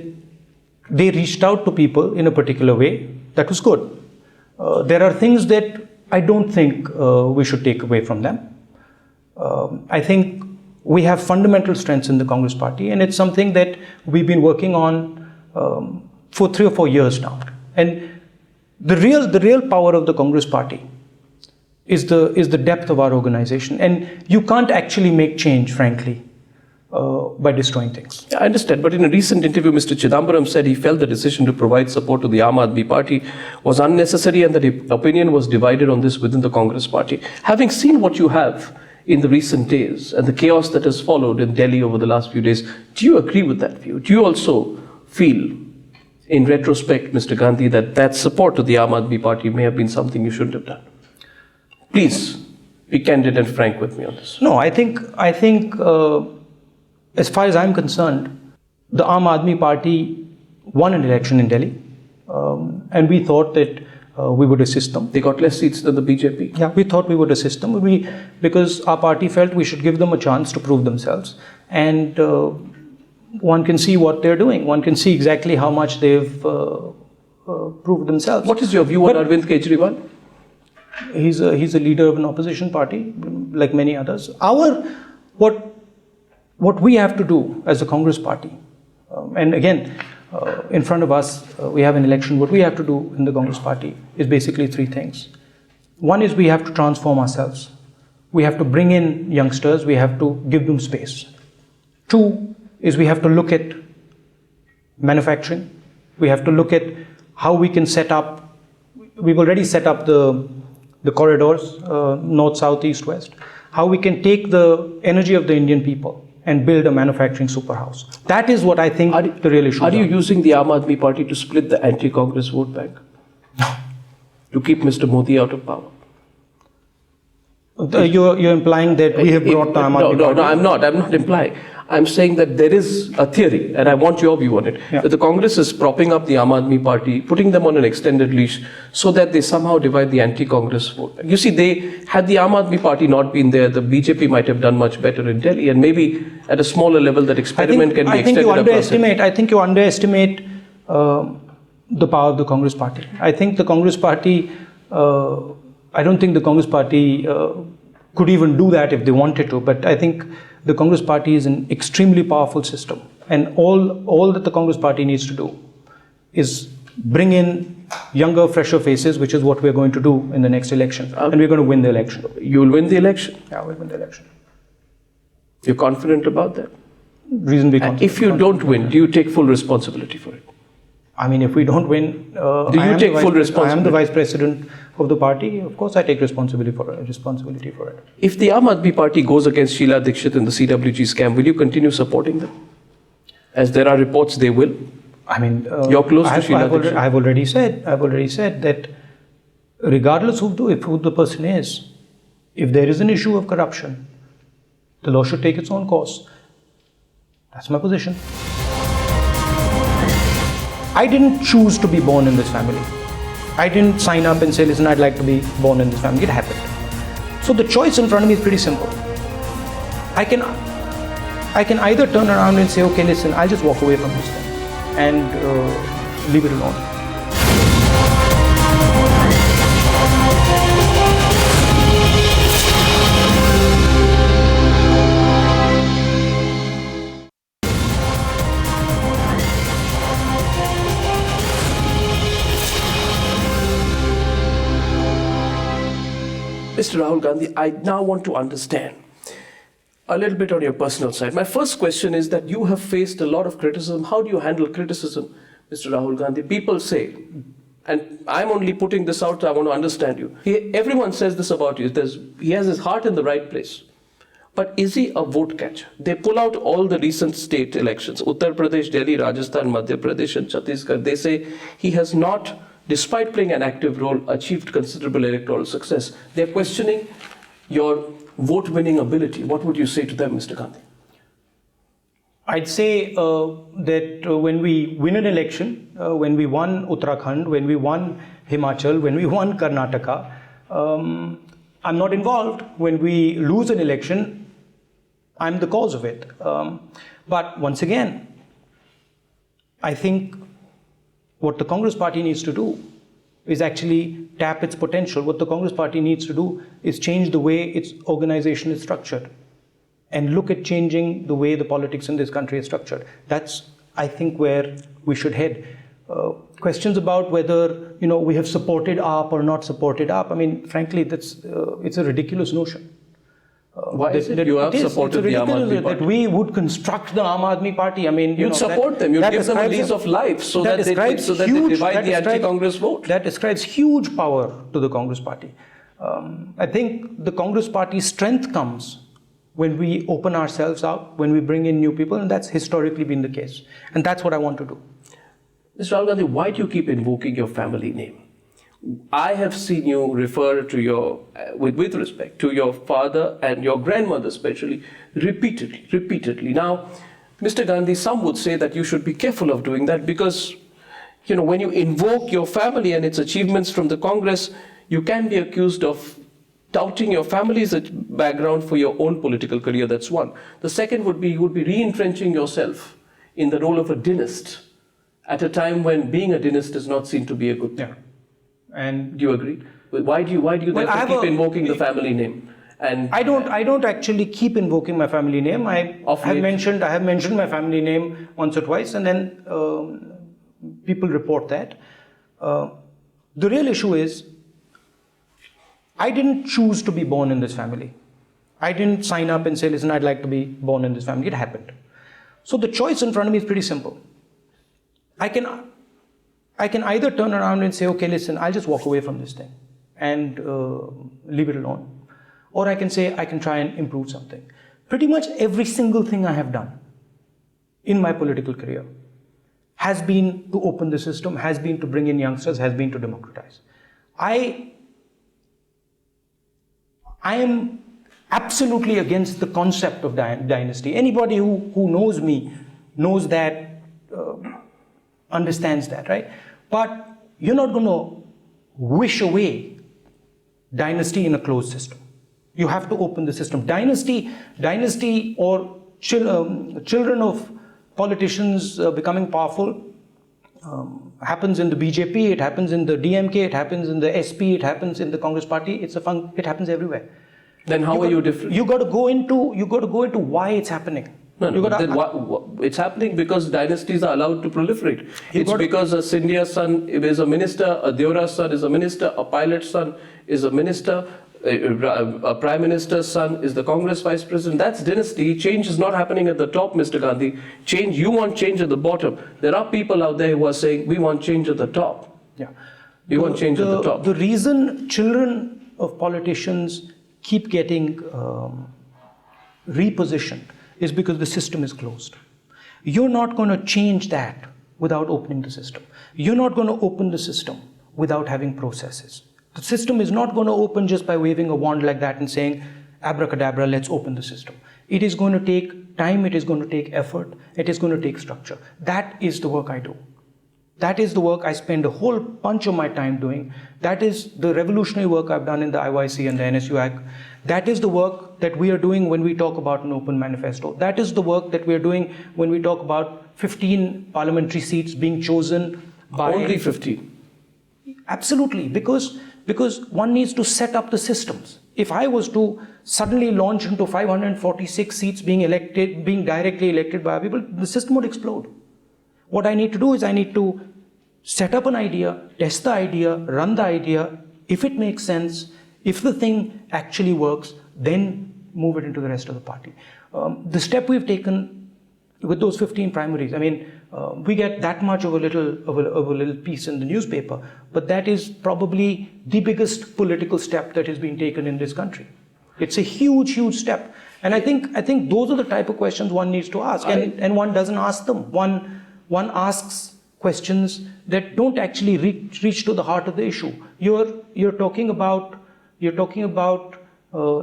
they reached out to people in a particular way that was good. There are things that I don't think we should take away from them. I think we have fundamental strengths in the Congress Party, and it's something that we've been working on for 3 or 4 years now. And the real power of the Congress Party is the depth of our organization. And you can't actually make change, frankly, by destroying things. I understand, but in a recent interview, Mr. Chidambaram said he felt the decision to provide support to the Aam Aadmi Party was unnecessary and that the opinion was divided on this within the Congress Party. Having seen what you have in the recent days and the chaos that has followed in Delhi over the last few days, do you agree with that view? Do you also feel, in retrospect, Mr. Gandhi, that support to the Aam Aadmi Party may have been something you shouldn't have done? Please be candid and frank with me on this. No, I think as far as I'm concerned, the Aam Aadmi Party won an election in Delhi, and we thought that we would assist them. They got less seats than the BJP? Yeah, we thought we would assist them because our party felt we should give them a chance to prove themselves. And one can see what they're doing. One can see exactly how much they've proved themselves. What is your view on Arvind Kejriwal? He's a leader of an opposition party, like many others. What we have to do as a Congress Party, and again, in front of us, we have an election. What we have to do in the Congress Party is basically 3 things. One is we have to transform ourselves. We have to bring in youngsters. We have to give them space. 2 is we have to look at manufacturing. We have to look at how we can set up. We've already set up the corridors, north, south, east, west. How we can take the energy of the Indian people and build a manufacturing superhouse. That is what I think the real issue is. Are you using the Aam Aadmi Party to split the anti-Congress vote bank? No. To keep Mr. Modi out of power? You're implying that we have brought the Aam Aadmi Party? No, I'm not implying. I'm saying that there is a theory, and I want your view on it, that the Congress is propping up the Aam Aadmi Party, putting them on an extended leash, so that they somehow divide the anti-Congress vote. You see, had the Aam Aadmi Party not been there, the BJP might have done much better in Delhi, and maybe at a smaller level that experiment can be extended across it. I think you underestimate the power of the Congress Party. I think the Congress Party, I don't think the Congress Party could even do that if they wanted to, but I think the Congress Party is an extremely powerful system, and all that the Congress Party needs to do is bring in younger, fresher faces, which is what we're going to do in the next election, and we're going to win the election. You'll win the election? Yeah, we'll win the election. You're confident about that? Reasonably confident. If you don't win, do you take full responsibility for it? I mean, if we don't win, do you take full responsibility? I am the vice president of the party. Of course, I take responsibility for it. If the Aam Aadmi Party goes against Sheila Dikshit in the CWG scam, will you continue supporting them? As there are reports, they will. I mean, you're close to Sheila Dikshit. I've already said that regardless of who the person is, if there is an issue of corruption, the law should take its own course. That's my position. I didn't choose to be born in this family. I didn't sign up and say, listen, I'd like to be born in this family. It happened. So the choice in front of me is pretty simple. I can either turn around and say, okay, listen, I'll just walk away from this thing and leave it alone. Mr. Rahul Gandhi, I now want to understand a little bit on your personal side. My first question is that you have faced a lot of criticism. How do you handle criticism, Mr. Rahul Gandhi? People say, and I'm only putting this out, I want to understand you. Everyone says this about you. He has his heart in the right place. But is he a vote catcher? They pull out all the recent state elections, Uttar Pradesh, Delhi, Rajasthan, Madhya Pradesh and Chhattisgarh. They say he has not, despite playing an active role, achieved considerable electoral success. They're questioning your vote-winning ability. What would you say to them, Mr. Gandhi? I'd say that when we win an election, when we won Uttarakhand, when we won Himachal, when we won Karnataka, I'm not involved. When we lose an election, I'm the cause of it. But once again, I think what the Congress party needs to do is actually tap its potential. What the Congress party needs to do is change the way its organization is structured and look at changing the way the politics in this country is structured. That's, I think, where we should head. Questions about whether we have supported AAP or not supported AAP, I mean, frankly, that's it's a ridiculous notion. Why is it you have supported the Aam Aadmi Party? That we would construct the Aam Aadmi Party. I mean, you'd support them. You'd give them a lease of life so that they divide the anti-Congress vote. That describes huge power to the Congress Party. I think the Congress Party's strength comes when we open ourselves up, when we bring in new people, and that's historically been the case. And that's what I want to do. Mr. Rahul Gandhi, why do you keep invoking your family name? I have seen you refer to your, with respect, to your father and your grandmother especially, repeatedly. Now, Mr. Gandhi, some would say that you should be careful of doing that because, when you invoke your family and its achievements from the Congress, you can be accused of doubting your family's background for your own political career. That's one. The second would be you would be re-entrenching yourself in the role of a dynast at a time when being a dynast is not seen to be a good thing. Yeah. And do you agree? Why do you therefore keep invoking the family name? And I don't actually keep invoking my family name. I have mentioned my family name once or twice, and then people report that. The real issue is, I didn't choose to be born in this family. I didn't sign up and say, listen, I'd like to be born in this family. It happened. So the choice in front of me is pretty simple. I can either turn around and say, okay, listen, I'll just walk away from this thing and leave it alone. Or I can say, I can try and improve something. Pretty much every single thing I have done in my political career has been to open the system, has been to bring in youngsters, has been to democratize. I am absolutely against the concept of dynasty. Anybody who knows me knows that, understands that, right? But you're not going to wish away dynasty in a closed system. You have to open the system. Dynasty or children of politicians becoming powerful happens in the BJP, it happens in the DMK, it happens in the SP, it happens in the Congress Party. It happens everywhere. Then how are you different? You got to go into why it's happening. No, it's happening because dynasties are allowed to proliferate. It's because a Scindia's son is a minister, a Deora's son is a minister, a pilot's son is a minister, a prime minister's son is the Congress vice president. That's dynasty. Change is not happening at the top, Mr. Gandhi. You want change at the bottom. There are people out there who are saying, we want change at the top. Yeah. We want change at the top. The reason children of politicians keep getting repositioned is because the system is closed. You're not going to change that without opening the system. You're not going to open the system without having processes. The system is not going to open just by waving a wand like that and saying, abracadabra, let's open the system. It is going to take time, it is going to take effort, it is going to take structure. That is the work I do. That is the work I spend a whole bunch of my time doing. That is the revolutionary work I've done in the IYC and the NSUAC. That is the work that we are doing when we talk about an open manifesto. That is the work that we are doing when we talk about 15 parliamentary seats being chosen by... Only 15? Absolutely, because one needs to set up the systems. If I was to suddenly launch into 546 seats being directly elected by people, the system would explode. What I need to do is I need to set up an idea, test the idea, run the idea. If it makes sense, if the thing actually works, then move it into the rest of the party. The step we've taken with those 15 primaries, I mean, we get that much of a little piece in the newspaper, but that is probably the biggest political step that has been taken in this country. It's a huge, huge step. And I think those are the type of questions one needs to ask, and one doesn't ask them. One asks questions that don't actually reach to the heart of the issue. You're talking about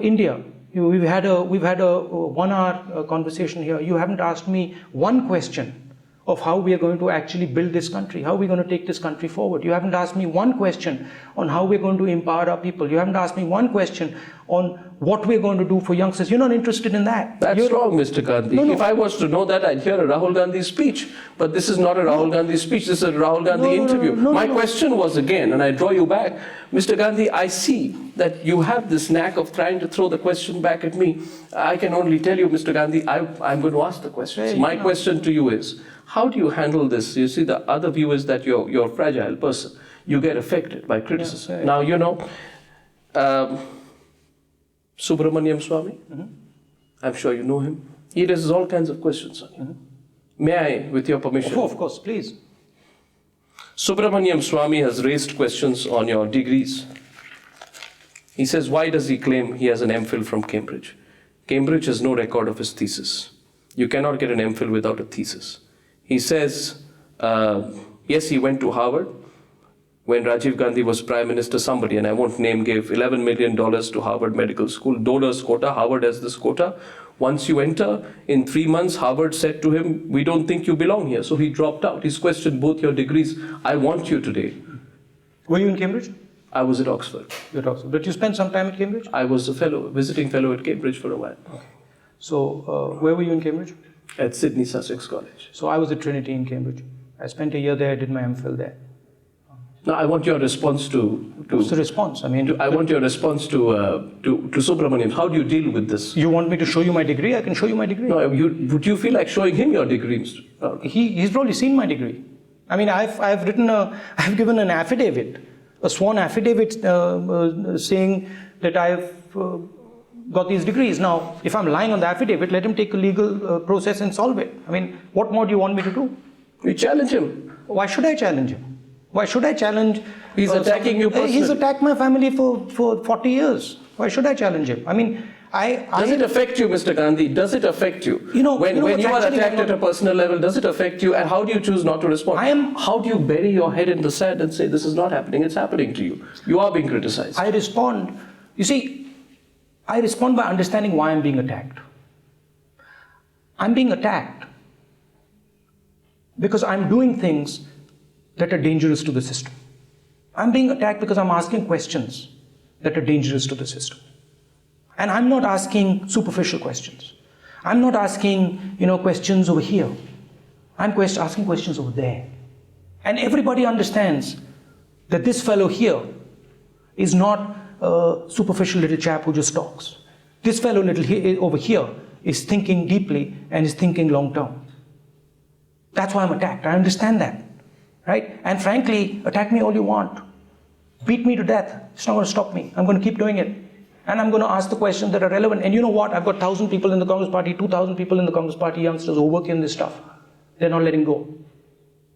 India. We've had a 1 hour conversation here. You haven't asked me one question of how we are going to actually build this country, how we're going to take this country forward. You haven't asked me one question on how we're going to empower our people. You haven't asked me one question on what we're going to do for youngsters. You're not interested in that. That's wrong, Mr. Gandhi. No. If I was to know that, I'd hear a Rahul Gandhi speech. But this is not a Rahul Gandhi speech, this is a Rahul Gandhi interview. My question was again, and I draw you back, Mr. Gandhi, I see that you have this knack of trying to throw the question back at me. I can only tell you, Mr. Gandhi, I'm going to ask the questions. My question to you is, how do you handle this? You see, the other view is that you're a fragile person. You get affected by criticism. Yeah. Now, you know, Subramaniam Swamy, I'm sure you know him. He raises all kinds of questions on you. May I, with your permission? Of course, please. Subramaniam Swamy has raised questions on your degrees. He says, why does he claim he has an MPhil from Cambridge? Cambridge has no record of his thesis. You cannot get an MPhil without a thesis. He says, yes, he went to Harvard. When Rajiv Gandhi was Prime Minister, somebody, and I won't name, gave $11 million to Harvard Medical School. Donors quota, Harvard has this quota. Once you enter, in 3 months, Harvard said to him, we don't think you belong here. So he dropped out. He's questioned both your degrees. I want you today. Were you in Cambridge? I was at Oxford. You're at Oxford. But you spent some time at Cambridge? I was a fellow, visiting fellow at Cambridge for a while. Okay. So, where were you in Cambridge? At Sydney Sussex College. So I was at Trinity in Cambridge. I spent a year there, I did my MPhil there. Now, I want your response to What's the response? I mean, I want your response to Subramaniam. How do you deal with this? you want me to show you my degree? I can show you my degree. No, would you feel like showing him your degree, Mr. Rahul? He's probably seen my degree. I mean, I've given an affidavit, a sworn affidavit saying that I've got these degrees. Now, if I'm lying on the affidavit, let him take a legal process and solve it. I mean, what more do you want me to do? We challenge him. Why should I challenge him? Why should I challenge? He's attacking you personally. He's attacked my family for 40 years. Why should I challenge him? I mean, Does it affect you, Mr. Gandhi? Does it affect you? When you are attacked at a personal level, does it affect you? And how do you choose not to respond? How do you bury your head in the sand and say, this is not happening, it's happening to you? You are being criticized. I respond. You see, I respond by understanding why I'm being attacked. I'm being attacked because I'm doing things that are dangerous to the system. I'm being attacked because I'm asking questions that are dangerous to the system. And I'm not asking superficial questions. I'm not asking, questions over here. I'm asking questions over there. And everybody understands that this fellow here is not a superficial little chap who just talks. This fellow over here is thinking deeply and is thinking long term. That's why I'm attacked. I understand that. Right? And frankly, attack me all you want. Beat me to death. It's not going to stop me. I'm going to keep doing it. And I'm going to ask the questions that are relevant. And you know what? I've got 1,000 people in the Congress Party, 2,000 people in the Congress Party, youngsters who work in this stuff. They're not letting go.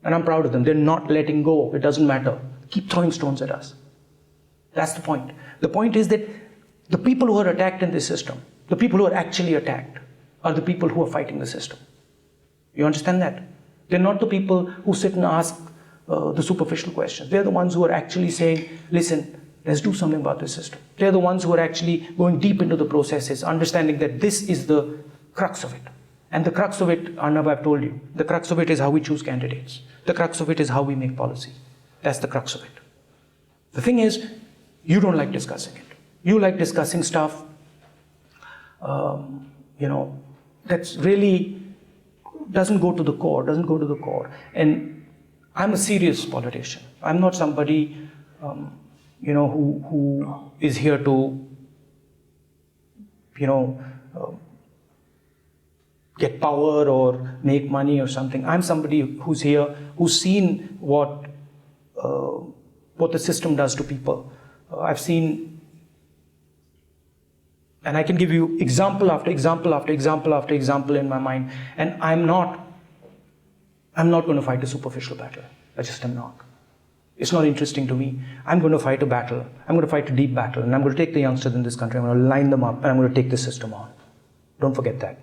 And I'm proud of them. They're not letting go. It doesn't matter. Keep throwing stones at us. That's the point. The point is that the people who are attacked in this system, the people who are actually attacked, are the people who are fighting the system. You understand that? They're not the people who sit and ask the superficial questions. They're the ones who are actually saying, listen, let's do something about this system. They're the ones who are actually going deep into the processes, understanding that this is the crux of it. And the crux of it, Arnab, I've told you, the crux of it is how we choose candidates. The crux of it is how we make policy. That's the crux of it. The thing is, you don't like discussing it. You like discussing stuff, that's really doesn't go to the core, And I'm a serious politician. I'm not somebody, who is here to, get power or make money or something. I'm somebody who's here, who's seen what the system does to people. I've seen, and I can give you example after example after example after example in my mind. And I'm not going to fight a superficial battle. I just am not. It's not interesting to me. I'm going to fight a battle. I'm going to fight a deep battle. And I'm going to take the youngsters in this country. I'm going to line them up and I'm going to take the system on. Don't forget that.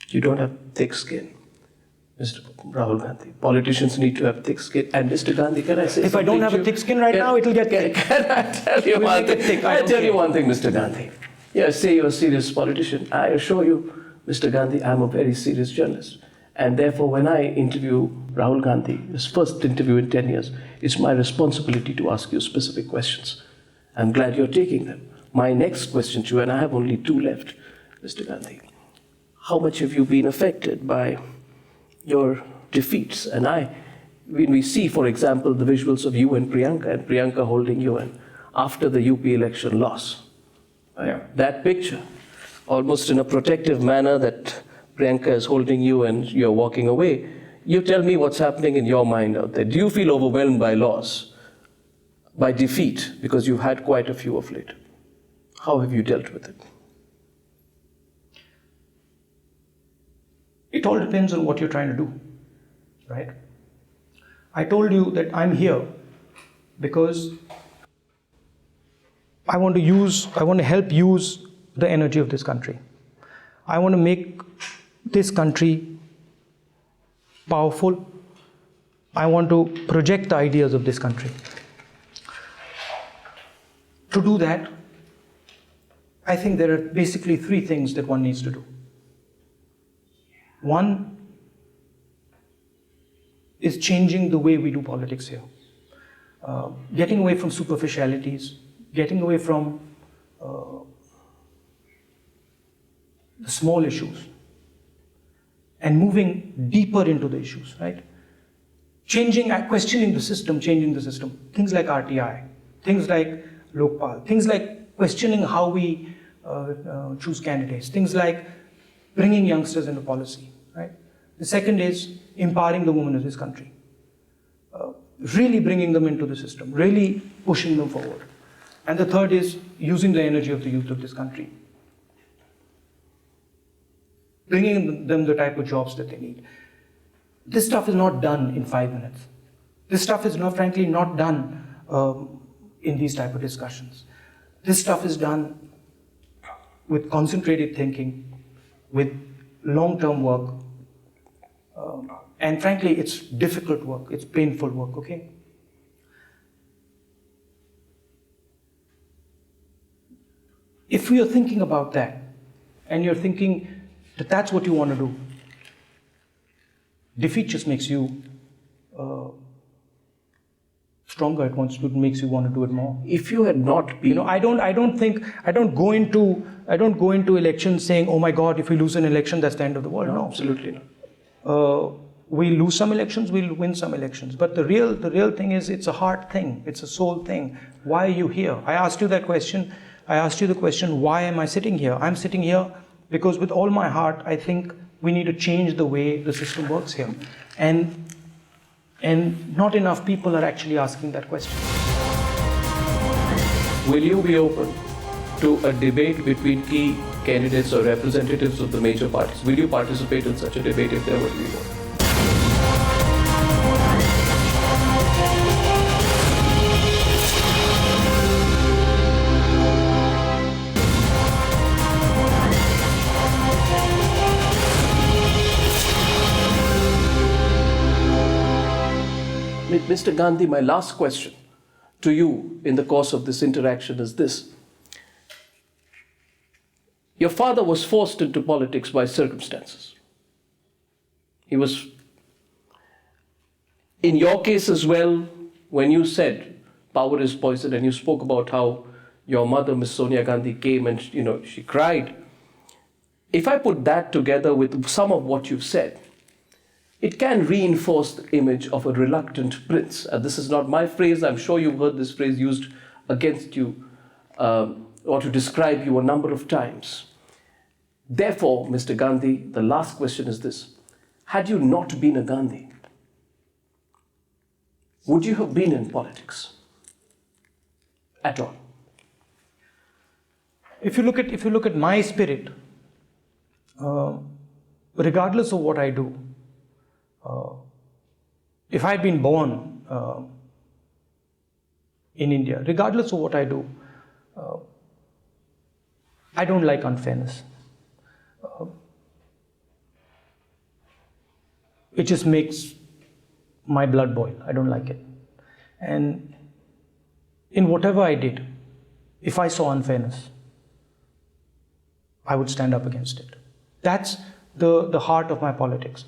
You don't have thick skin, Mr. Rahul Gandhi. Politicians need to have thick skin. And Mr. Gandhi, can I say if I don't have a thick skin right now, it'll get thick. Can I tell you one thing? I'll tell you one thing, Mr. Gandhi. Yeah, say you're a serious politician. I assure you, Mr. Gandhi, I'm a very serious journalist. And therefore, when I interview Rahul Gandhi, his first interview in 10 years, it's my responsibility to ask you specific questions. I'm glad you're taking them. My next question to you, and I have only 2 left, Mr. Gandhi. How much have you been affected by your defeats? And when we see, for example, the visuals of you and Priyanka holding you in after the UP election loss, that picture, almost in a protective manner that Priyanka is holding you and you're walking away, you tell me what's happening in your mind out there. Do you feel overwhelmed by loss, by defeat, because you've had quite a few of late? How have you dealt with it? It all depends on what you're trying to do, right? I told you that I'm here because I want to help use the energy of this country. I want to make this country powerful. I want to project the ideas of this country. To do that, I think there are basically 3 things that one needs to do. One is changing the way we do politics here. Getting away from superficialities, getting away from the small issues and moving deeper into the issues, right? Questioning the system, changing the system. Things like RTI, things like Lokpal, things like questioning how we choose candidates, things like bringing youngsters into policy, right? The second is empowering the women of this country. Really bringing them into the system, really pushing them forward. And the third is using the energy of the youth of this country. Bringing them the type of jobs that they need. This stuff is not done in 5 minutes. This stuff is frankly not done in these type of discussions. This stuff is done with concentrated thinking, with long-term work. And frankly, it's difficult work, it's painful work, okay? If you're thinking about that, and you're thinking that that's what you want to do, defeat just makes you stronger. It makes you want to do it more. If you had not been, I don't go into elections saying, oh my God, if we lose an election, that's the end of the world. No, absolutely not. We lose some elections, we'll win some elections. But the real thing is, it's a heart thing, it's a soul thing. Why are you here? I asked you that question. I asked you the question, why am I sitting here? I'm sitting here because with all my heart, I think we need to change the way the system works here. And not enough people are actually asking that question. Will you be open to a debate between key candidates or representatives of the major parties? Will you participate in such a debate if there were to be one? Mr. Gandhi, my last question to you in the course of this interaction is this. Your father was forced into politics by circumstances. He was, in your case as well, when you said power is poison and you spoke about how your mother, Miss Sonia Gandhi, came and she cried. If I put that together with some of what you've said, it can reinforce the image of a reluctant prince. And this is not my phrase. I'm sure you've heard this phrase used against you or to describe you a number of times. Therefore, Mr. Gandhi, the last question is this. Had you not been a Gandhi, would you have been in politics at all? If you look at my spirit, regardless of what I do, if I'd been born in India, regardless of what I do, I don't like unfairness. It just makes my blood boil. I don't like it. And in whatever I did, if I saw unfairness, I would stand up against it. That's the heart of my politics.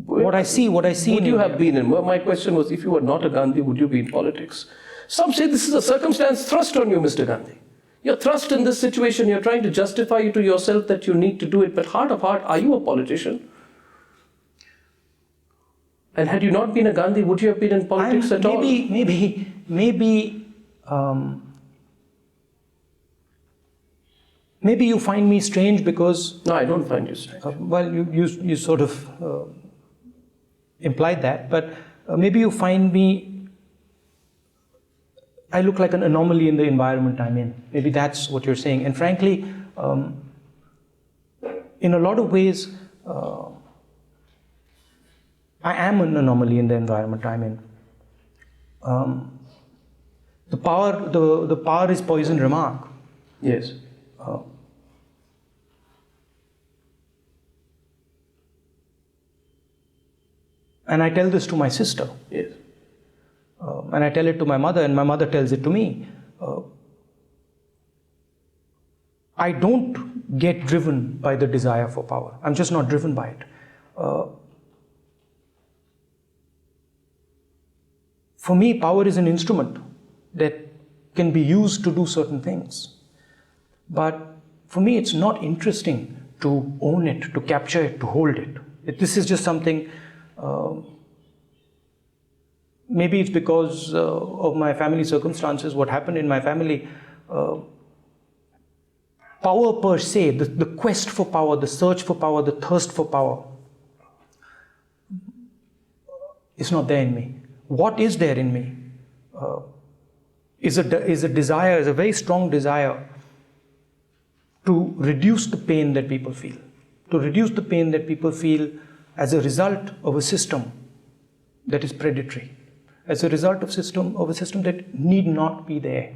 What I see. Would in you India, have been in? Well, my question was, if you were not a Gandhi, would you be in politics? Some say this is a circumstance thrust on you, Mr. Gandhi. You're thrust in this situation. You're trying to justify it to yourself that you need to do it. But heart of heart, are you a politician? And had you not been a Gandhi, would you have been in politics at all? Maybe you find me strange because... No, I don't find you strange. Well, you sort of implied that, but maybe you find me... I look like an anomaly in the environment I'm in. Maybe that's what you're saying. And frankly, in a lot of ways, I am an anomaly in the environment I'm in. The power is poison remark. Yes. And I tell this to my sister. Yes. And I tell it to my mother, and my mother tells it to me. I don't get driven by the desire for power. I'm just not driven by it. For me, power is an instrument that can be used to do certain things. But for me, it's not interesting to own it, to capture it, to hold it. This is just something... maybe it's because of my family circumstances, what happened in my family. Power per se, the quest for power, the search for power, the thirst for power, is not there in me. What is there in me is a desire, is a very strong desire to reduce the pain that people feel. To reduce the pain that people feel as a result of a system that is predatory. As a result of a system that need not be there.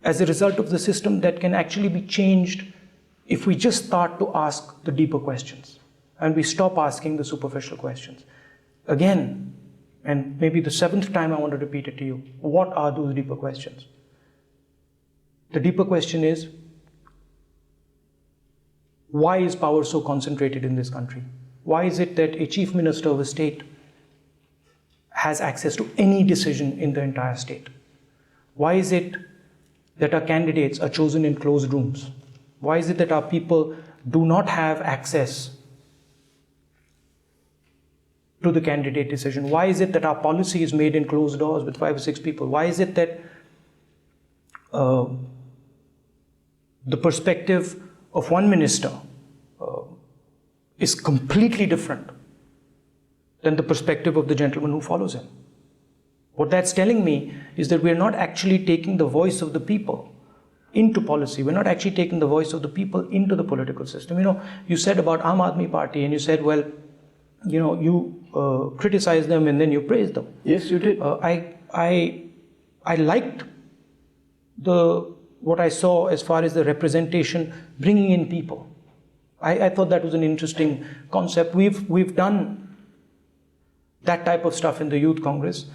As a result of the system that can actually be changed if we just start to ask the deeper questions and we stop asking the superficial questions. Again, and maybe the 7th time I want to repeat it to you, what are those deeper questions? The deeper question is, why is power so concentrated in this country? Why is it that a chief minister of a state has access to any decision in the entire state? Why is it that our candidates are chosen in closed rooms? Why is it that our people do not have access to the candidate decision? Why is it that our policy is made in closed doors with 5 or 6 people? Why is it that the perspective of one minister is completely different than the perspective of the gentleman who follows him? What that's telling me is that we're not actually taking the voice of the people into policy. We're not actually taking the voice of the people into the political system. You said about Aam Aadmi Party, and you said, well, you criticize them and then you praise them. Yes, you did. I liked what I saw as far as the representation, bringing in people. I thought that was an interesting concept. We've done that type of stuff in the Youth Congress.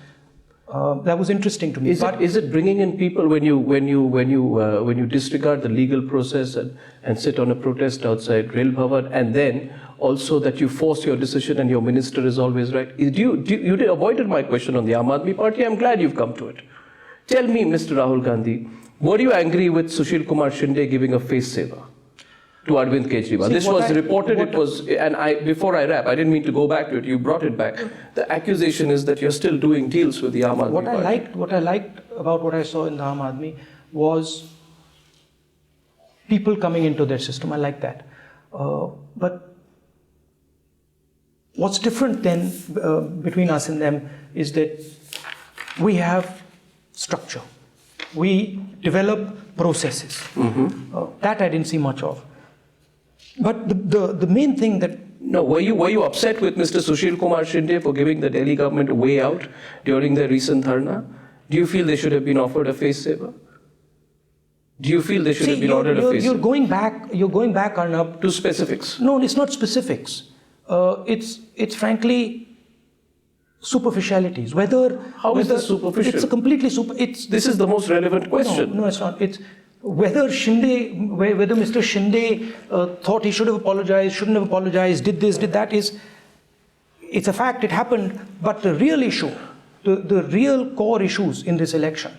That was interesting to me. Is it bringing in people when you disregard the legal process and sit on a protest outside Rail Bhavan, and then also that you force your decision and your minister is always right? You avoided my question on the Aam Aadmi Party. I'm glad you've come to it. Tell me, Mr. Rahul Gandhi, were you angry with Sushil Kumar Shinde giving a face saver to Arvind Kejriwal? See, This was reported, before I wrap, I didn't mean to go back to it, you brought it back. The accusation is that you're still doing deals with the Aam Aadmi Party. What I liked about what I saw in the Aam Aadmi was people coming into their system. I like that. But what's different then between us and them is that we have structure. We develop processes. That I didn't see much of. But the main thing that... No, were you upset with Mr. Sushil Kumar Shinde for giving the Delhi government a way out during their recent dharna? Do you feel they should have been offered a face saver? Do you feel they should have been ordered a face saver? You're going back, Arnab, to specifics. No, it's not specifics. It's frankly superficialities. How is this superficial? It's a completely This is the most relevant question. No, it's not. It's whether Mr. Shinde thought he should have apologized, shouldn't have apologized, did this, did that. It's a fact, it happened. But the real issue, the real core issues in this election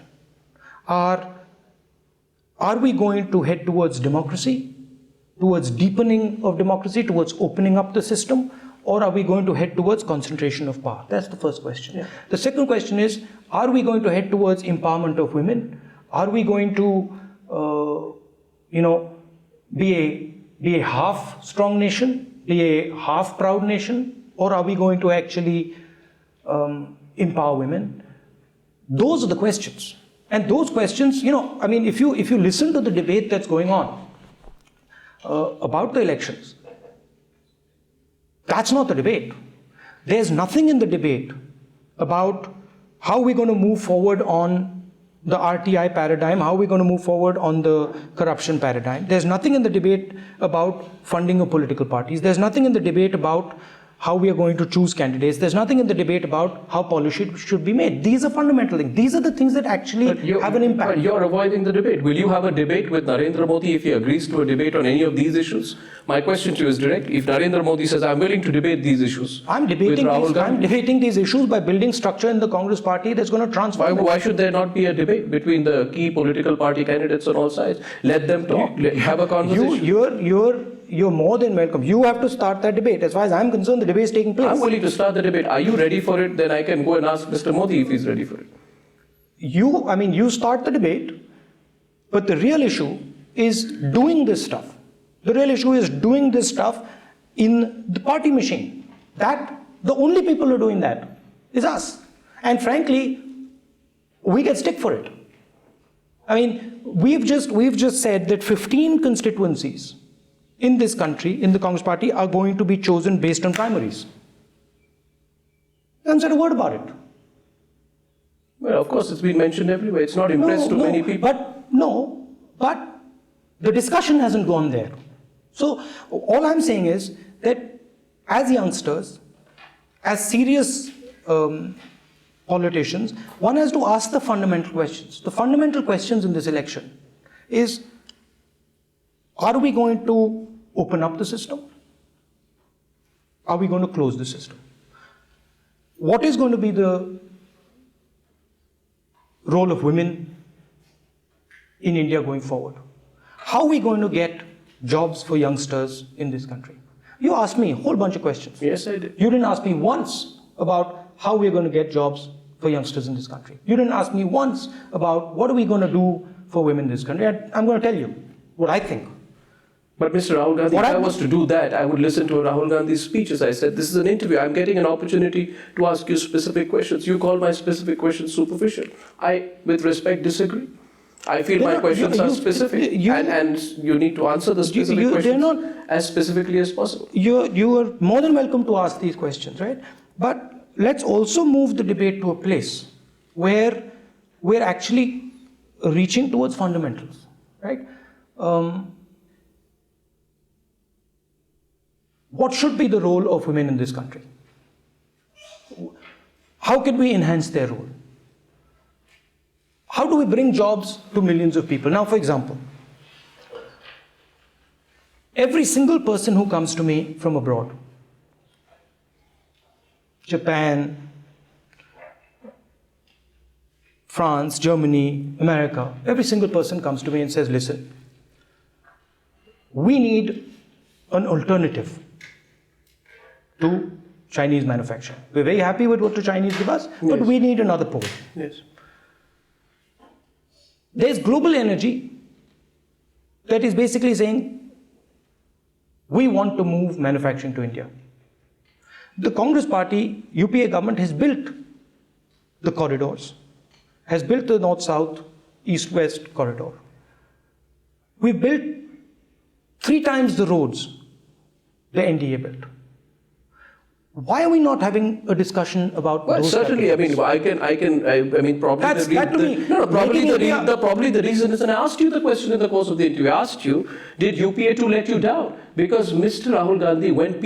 are we going to head towards democracy, towards deepening of democracy, towards opening up the system, or are we going to head towards concentration of power? That's the first question. Yeah. The second question is, are we going to head towards empowerment of women? Are we going to, be a half strong nation, be a half proud nation, or are we going to actually empower women? Those are the questions. And those questions, if you listen to the debate that's going on about the elections, that's not the debate. There's nothing in the debate about how we're going to move forward on the RTI paradigm, how we're going to move forward on the corruption paradigm. There's nothing in the debate about funding of political parties. There's nothing in the debate about how we are going to choose candidates. There's nothing in the debate about how policy should be made. These are fundamental things. These are the things that actually have an impact. But you're avoiding the debate. Will you have a debate with Narendra Modi if he agrees to a debate on any of these issues? My question to you is direct. If Narendra Modi says, I'm willing to debate these issues, I'm debating these issues by building structure in the Congress party that's going to transform. Why should there not be a debate between the key political party candidates on all sides? Let them talk. Have a conversation. You're more than welcome. You have to start that debate. As far as I'm concerned, the debate is taking place. I'm willing to start the debate. Are you ready for it? Then I can go and ask Mr. Modi if he's ready for it. You start the debate, but the real issue is doing this stuff. The real issue is doing this stuff in the party machine. The only people who are doing that is us. And frankly, we get stick for it. We've just said that 15 constituencies in this country, in the Congress party, are going to be chosen based on primaries. I haven't said a word about it. Well, of course, it's been mentioned everywhere. It's not impressed too many people. But the discussion hasn't gone there. So all I'm saying is that as youngsters, as serious politicians, one has to ask the fundamental questions. The fundamental questions in this election is, are we going to open up the system? Are we going to close the system? What is going to be the role of women in India going forward? How are we going to get jobs for youngsters in this country? You asked me a whole bunch of questions. Yes, I did. You didn't ask me once about how we're going to get jobs for youngsters in this country. You didn't ask me once about what are we going to do for women in this country. I'm going to tell you what I think. But Mr. Rahul Gandhi, if I was to do that, I would listen to Rahul Gandhi's speech. As I said, this is an interview. I'm getting an opportunity to ask you specific questions. You call my specific questions superficial. I, with respect, disagree. I feel my questions are specific, and you need to answer the specific questions as specifically as possible. You are more than welcome to ask these questions, right? But let's also move the debate to a place where we're actually reaching towards fundamentals, right? What should be the role of women in this country? How can we enhance their role? How do we bring jobs to millions of people? Now, for example, every single person who comes to me from abroad, Japan, France, Germany, America, every single person comes to me and says, listen, we need an alternative to Chinese manufacturing. We're very happy with what the Chinese give us, but we need another pole. Yes. There's global energy that is basically saying, we want to move manufacturing to India. The Congress party, UPA government has built the corridors, has built the north-south, east-west corridor. We built 3 times the roads the NDA built. Why are we not having a discussion about Well, those certainly, I mean, I mean, probably That's- the, that to me, probably the reason is, and I asked you the question in the course of the interview, I asked you, did UPA2 let you down? Because Mr. Rahul Gandhi, when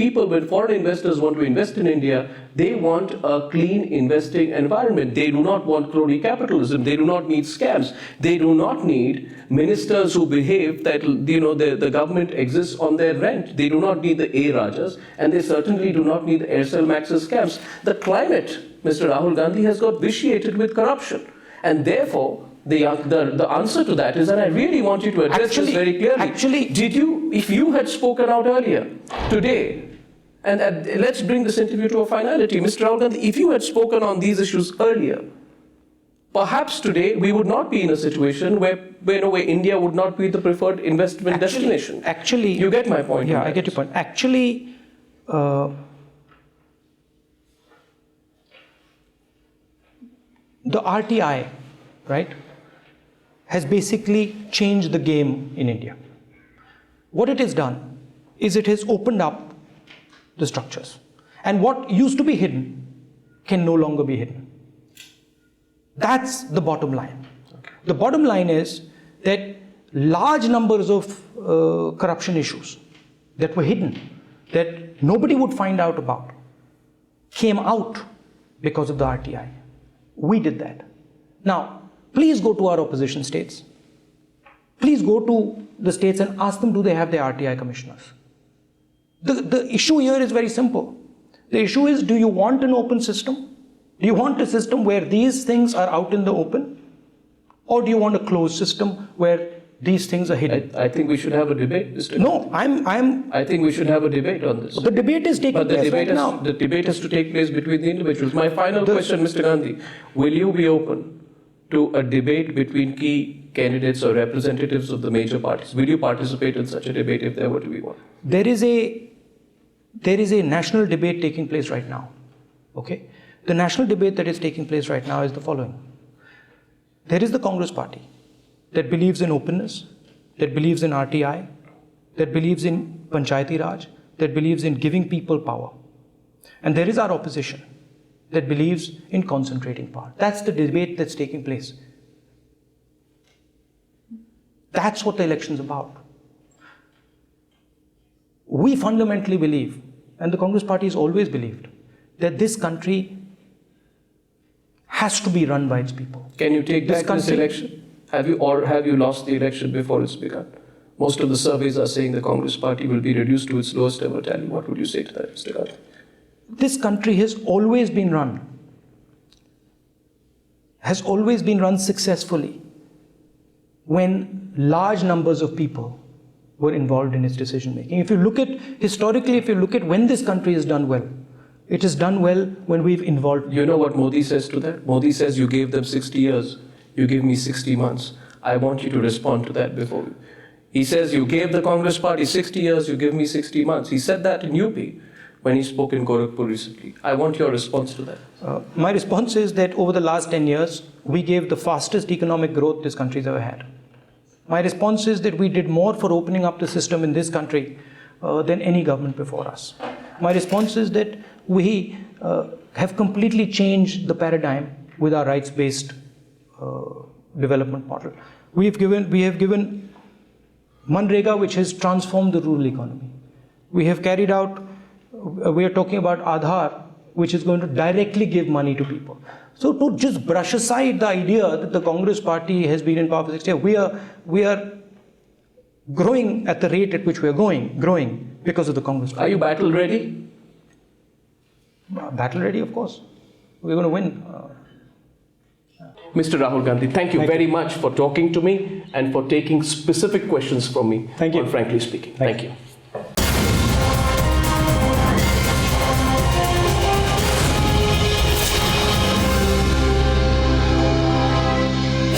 foreign investors want to invest in India, they want a clean investing environment. They do not want crony capitalism. They do not need scams. They do not need ministers who behave that, the government exists on their rent. They do not need the A Rajas, and they certainly do not need the Aircel Maxis scams. The climate, Mr. Rahul Gandhi, has got vitiated with corruption. And therefore, the answer to that is, and I really want you to address this very clearly. If you had spoken out earlier, today, and let's bring this interview to a finality, Mr. Rahul Gandhi, if you had spoken on these issues earlier, perhaps today we would not be in a situation where India would not be the preferred investment destination. Actually, you get my point. Yeah, I get your point. Actually, the RTI, right, has basically changed the game in India. What it has done is it has opened up the structures. And what used to be hidden can no longer be hidden. That's the bottom line. Okay. The bottom line is that large numbers of corruption issues that were hidden, that nobody would find out about, came out because of the RTI. We did that. Now, please go to our opposition states. Please go to the states and ask them, do they have their RTI commissioners? The issue here is very simple. The issue is, do you want an open system? Do you want a system where these things are out in the open? Or do you want a closed system where these things are hidden? I think we should have a debate, Mr. No, I think we should have a debate on this. The debate is taking place right now. The debate has to take place between the individuals. My final question, Mr. Gandhi, will you be open to a debate between key candidates or representatives of the major parties? Will you participate in such a debate if there were to be one? There is a national debate taking place right now. Okay? The national debate that is taking place right now is the following. There is the Congress party that believes in openness, that believes in RTI, that believes in Panchayati Raj, that believes in giving people power. And there is our opposition that believes in concentrating power. That's the debate that's taking place. That's what the election's about. We fundamentally believe, and the Congress party has always believed, that this country has to be run by its people. Can you take back this election? Have you lost the election before it's begun? Most of the surveys are saying the Congress party will be reduced to its lowest ever tally. What would you say to that, Mr. Gandhi? This country has always been run successfully when large numbers of people were involved in its decision making. If you look at when this country has done well, it has done well when we've involved. You know what Modi says to that? Modi says, you gave them 60 years, you give me 60 months. I want you to respond to that before. He says, you gave the Congress party 60 years, you give me 60 months. He said that in UP when he spoke in Gorakhpur recently. I want your response to that. My response is that over the last 10 years, we gave the fastest economic growth this country's ever had. My response is that we did more for opening up the system in this country than any government before us. My response is that we have completely changed the paradigm with our rights-based development model. We have given Manrega, which has transformed the rural economy. We have carried out, we are talking about Aadhaar, which is going to directly give money to people. So to just brush aside the idea that the Congress party has been in power for 6 years, we are growing at the rate at which we are growing because of the Congress party. Are you battle ready? Battle ready, of course. We're going to win. Mr. Rahul Gandhi, thank you very much for talking to me and for taking specific questions from me. Thank you. On Frankly Speaking. Thank you.